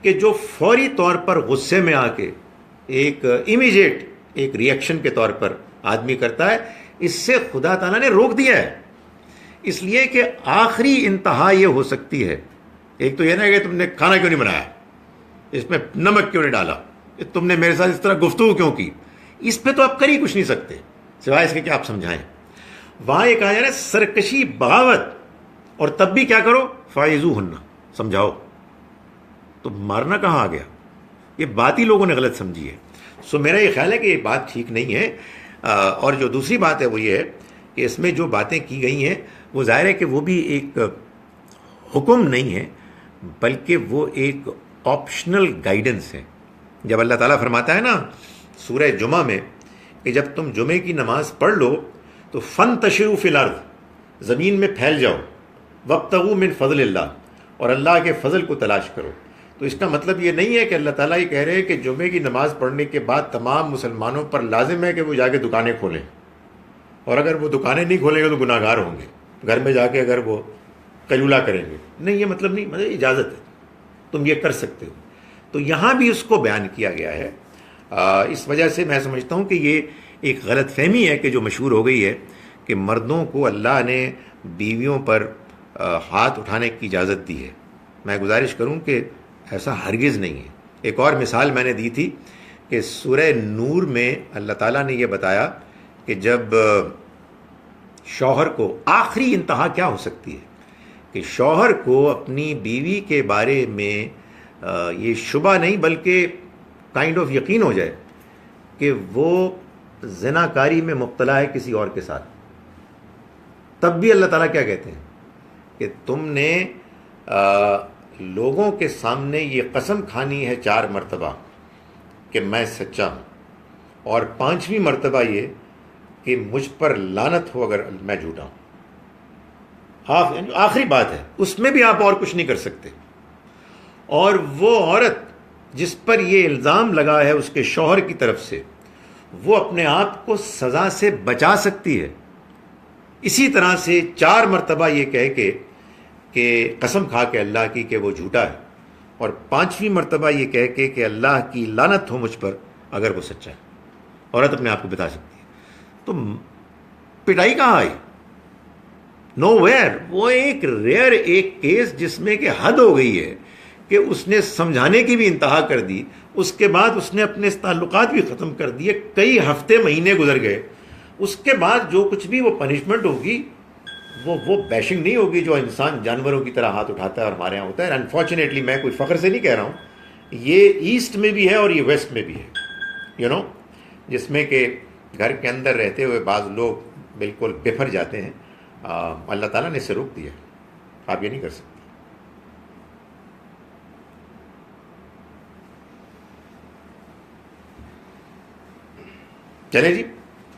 کہ جو فوری طور پر غصے میں آ کے ایک امیجیٹ ایک ریئیکشن کے طور پر آدمی کرتا ہے. اس سے خدا تعالیٰ نے روک دیا ہے, اس لیے کہ آخری انتہا یہ ہو سکتی ہے. ایک تو یہ نا کہ تم نے کھانا کیوں نہیں بنایا, اس میں نمک کیوں نہیں ڈالا, تم نے میرے ساتھ اس طرح گفتگو کیوں کی. اس پہ تو آپ کر ہی کچھ نہیں سکتے سوائے اس کے کہ آپ سمجھائیں. وہاں یہ کہا جا رہا ہے سرکشی, بغاوت, اور تب بھی کیا کرو, فائزوہن, سمجھاؤ. تو مارنا کہاں آ گیا؟ یہ بات ہی لوگوں نے غلط سمجھی ہے. سو میرا یہ خیال ہے کہ یہ بات ٹھیک نہیں ہے. اور جو دوسری بات ہے وہ یہ ہے کہ اس میں جو باتیں کی گئی ہیں وہ ظاہر ہے کہ وہ بھی ایک حکم نہیں ہے بلکہ وہ ایک آپشنل گائیڈنس ہے. جب اللہ تعالیٰ فرماتا ہے نا سورہ جمعہ میں کہ جب تم جمعے کی نماز پڑھ لو تو فانتشروا فی الارض, زمین میں پھیل جاؤ, وابتغوا من فضل اللہ, اور اللہ کے فضل کو تلاش کرو. تو اس کا مطلب یہ نہیں ہے کہ اللہ تعالیٰ یہ کہہ رہے ہیں کہ جمعے کی نماز پڑھنے کے بعد تمام مسلمانوں پر لازم ہے کہ وہ جا کے دکانیں کھولیں, اور اگر وہ دکانیں نہیں کھولیں گے تو گناہ گار ہوں گے. گھر میں جا کے اگر وہ قیلولہ کریں گے, نہیں, یہ مطلب نہیں, مطلب اجازت ہے, تم یہ کر سکتے ہو. تو یہاں بھی اس کو بیان کیا گیا ہے. اس وجہ سے میں سمجھتا ہوں کہ یہ ایک غلط فہمی ہے کہ جو مشہور ہو گئی ہے کہ مردوں کو اللہ نے بیویوں پر ہاتھ اٹھانے کی اجازت دی ہے. میں گزارش کروں کہ ایسا ہرگز نہیں ہے. ایک اور مثال میں نے دی تھی کہ سورہ نور میں اللہ تعالیٰ نے یہ بتایا کہ جب شوہر کو, آخری انتہا کیا ہو سکتی ہے کہ شوہر کو اپنی بیوی کے بارے میں یہ شبہ نہیں بلکہ کائنڈ آف یقین ہو جائے کہ وہ زناکاری میں مبتلا ہے کسی اور کے ساتھ, تب بھی اللہ تعالیٰ کیا کہتے ہیں کہ تم نے لوگوں کے سامنے یہ قسم کھانی ہے 4 مرتبہ کہ میں سچا ہوں, اور 5ویں مرتبہ یہ کہ مجھ پر لعنت ہو اگر میں جھوٹا ہوں. آخری بات ہے, اس میں بھی آپ اور کچھ نہیں کر سکتے. اور وہ عورت جس پر یہ الزام لگا ہے اس کے شوہر کی طرف سے, وہ اپنے آپ کو سزا سے بچا سکتی ہے اسی طرح سے 4 مرتبہ یہ کہہ کے کہ قسم کھا کے اللہ کی کہ وہ جھوٹا ہے, اور 5ویں مرتبہ یہ کہہ کے کہ اللہ کی لعنت ہو مجھ پر اگر وہ سچا ہے. عورت اپنے آپ کو بتا سکتی ہے. تو پٹائی کہاں آئی؟ Know where. وہ ایک ریئر ایک کیس جس میں کہ حد ہو گئی ہے کہ اس نے سمجھانے کی بھی انتہا کر دی, اس کے بعد اس نے اپنے تعلقات بھی ختم کر دیے, کئی ہفتے مہینے گزر گئے. اس کے بعد جو کچھ بھی وہ پنشمنٹ ہوگی وہ بیشنگ نہیں ہوگی جو انسان جانوروں کی طرح ہاتھ اٹھاتا ہے اور ہمارے یہاں ہوتا ہے. انفارچونیٹلی میں کوئی فخر سے نہیں کہہ رہا ہوں, یہ ایسٹ میں بھی ہے اور یہ ویسٹ میں بھی ہے, جس میں کہ گھر کے اندر رہتے ہوئے بعض لوگ بالکل بفر جاتے ہیں. اللہ تعالیٰ نے اسے روک دیا, آپ یہ نہیں کر سکتے. چلیں جی,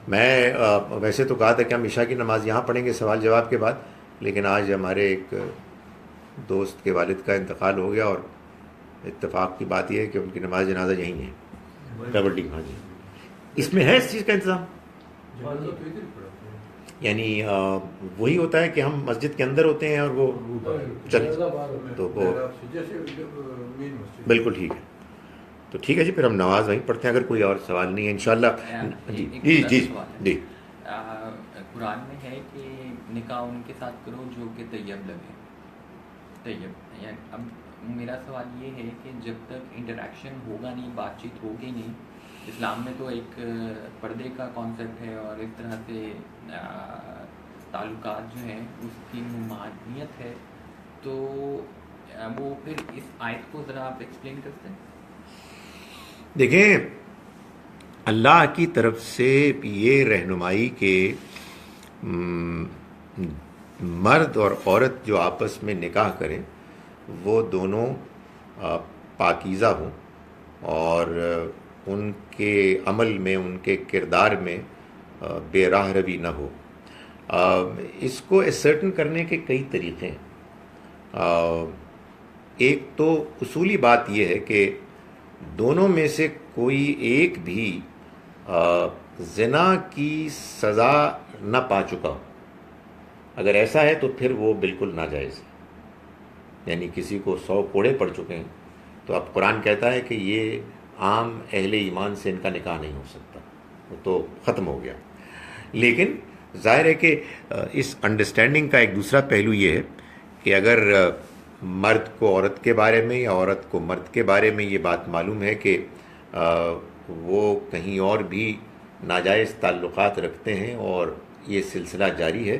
میں ویسے تو کہا تھا کہ ہم عشاء کی نماز یہاں پڑھیں گے سوال جواب کے بعد, لیکن آج ہمارے ایک دوست کے والد کا انتقال ہو گیا اور اتفاق کی بات یہ ہے کہ ان کی نماز جنازہ یہیں ہے ڈبل ہاں جی. اس میں ہے اس چیز کا انتظام؟ جنازہ تو ادھر ہی پڑھاتے ہیں. یعنی وہی ہوتا ہے کہ ہم مسجد کے اندر ہوتے ہیں اور وہ چل تو وہ بالکل ٹھیک ہے. تو ٹھیک ہے جی، پھر ہم نماز وہیں پڑھتے ہیں اگر کوئی اور سوال نہیں ہے انشاءاللہ. جی جی جی جی. قرآن میں ہے کہ نکاح ان کے ساتھ کرو جو کہ طیب لگے. طیب یعنی اب میرا سوال یہ ہے کہ جب تک انٹریکشن ہوگا نہیں، بات چیت ہوگی نہیں، اسلام میں تو ایک پردے کا کانسیپٹ ہے اور اس طرح سے تعلقات جو ہیں اس کی ممانعت ہے، تو وہ پھر اس آیت کو ذرا آپ ایکسپلین کرتے ہیں. دیکھیں، اللہ کی طرف سے یہ رہنمائی کہ مرد اور عورت جو آپس میں نکاح کریں وہ دونوں پاکیزہ ہوں اور ان کے عمل میں، ان کے کردار میں بے راہ روی نہ ہو. اس کو اسرٹن کرنے کے کئی طریقے ہیں. ایک تو اصولی بات یہ ہے کہ دونوں میں سے کوئی ایک بھی زنا کی سزا نہ پا چکا ہو. اگر ایسا ہے تو پھر وہ بالکل ناجائز ہے. یعنی کسی کو 100 کوڑے پڑ چکے ہیں تو اب قرآن کہتا ہے کہ یہ عام اہل ایمان سے ان کا نکاح نہیں ہو سکتا، وہ تو ختم ہو گیا. لیکن ظاہر ہے کہ اس انڈرسٹینڈنگ کا ایک دوسرا پہلو یہ ہے کہ اگر مرد کو عورت کے بارے میں یا عورت کو مرد کے بارے میں یہ بات معلوم ہے کہ وہ کہیں اور بھی ناجائز تعلقات رکھتے ہیں اور یہ سلسلہ جاری ہے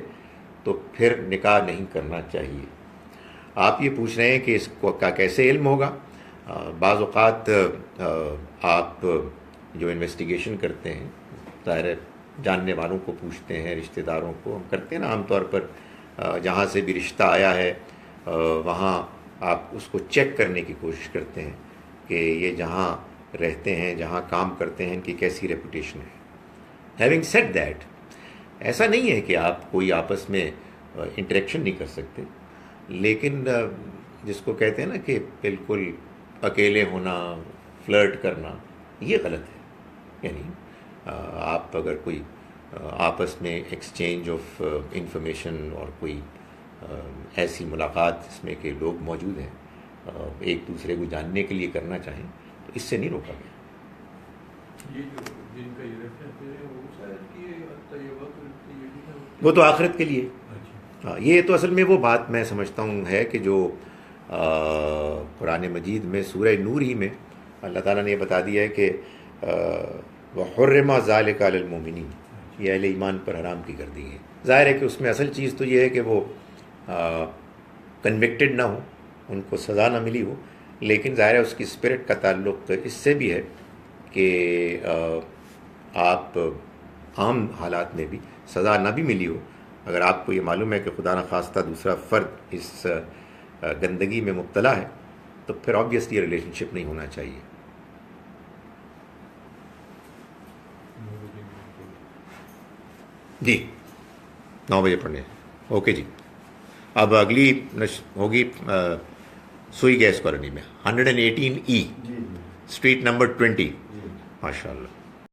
تو پھر نکاح نہیں کرنا چاہیے. آپ یہ پوچھ رہے ہیں کہ اس کو کا کیسے علم ہوگا. بعض اوقات آپ جو انویسٹیگیشن کرتے ہیں ظاہر ہے جاننے والوں کو پوچھتے ہیں، رشتہ داروں کو ہم کرتے ہیں نا عام طور پر. جہاں سے بھی رشتہ آیا ہے وہاں آپ اس کو چیک کرنے کی کوشش کرتے ہیں کہ یہ جہاں رہتے ہیں، جہاں کام کرتے ہیں، ان کی کیسی ریپوٹیشن ہے. ہیونگ سیڈ دیٹ، ایسا نہیں ہے کہ آپ کوئی آپس میں انٹریکشن نہیں کر سکتے، لیکن جس کو کہتے ہیں نا کہ بالکل اکیلے ہونا، فلرٹ کرنا، یہ غلط ہے. یعنی آپ اگر کوئی آپس میں ایکسچینج آف انفارمیشن اور کوئی ایسی ملاقات جس میں کہ لوگ موجود ہیں ایک دوسرے کو جاننے کے لیے کرنا چاہیں تو اس سے نہیں روکا گیا. یہ جو جن کا یہ ریفرنس ہے وہ شاید کہ وہ تو آخرت کے لیے. اچھا. یہ تو اصل میں وہ بات میں سمجھتا ہوں ہے کہ جو قرآن مجید میں سورہ نور ہی میں اللہ تعالیٰ نے یہ بتا دیا ہے کہ وَحُرِّمَ ذَلِكَ عَلَى الْمُؤْمِنِينَ، یہ اہل ایمان پر حرام کی کر دی ہے. ظاہر ہے کہ اس میں اصل چیز تو یہ ہے کہ وہ کنوکٹڈ نہ ہو، ان کو سزا نہ ملی ہو، لیکن ظاہر ہے اس کی اسپرٹ کا تعلق اس سے بھی ہے کہ آپ عام حالات میں بھی سزا نہ بھی ملی ہو، اگر آپ کو یہ معلوم ہے کہ خدا نخواستہ دوسرا فرد اس گندگی میں مبتلا ہے تو پھر آبویسلی ریلیشن شپ نہیں ہونا چاہیے. جی 9 بجے پڑھنے. اوکے جی. اب اگلی ہوگی سوئی گیس کالونی میں 118E، اسٹریٹ نمبر 20. ماشاء اللہ.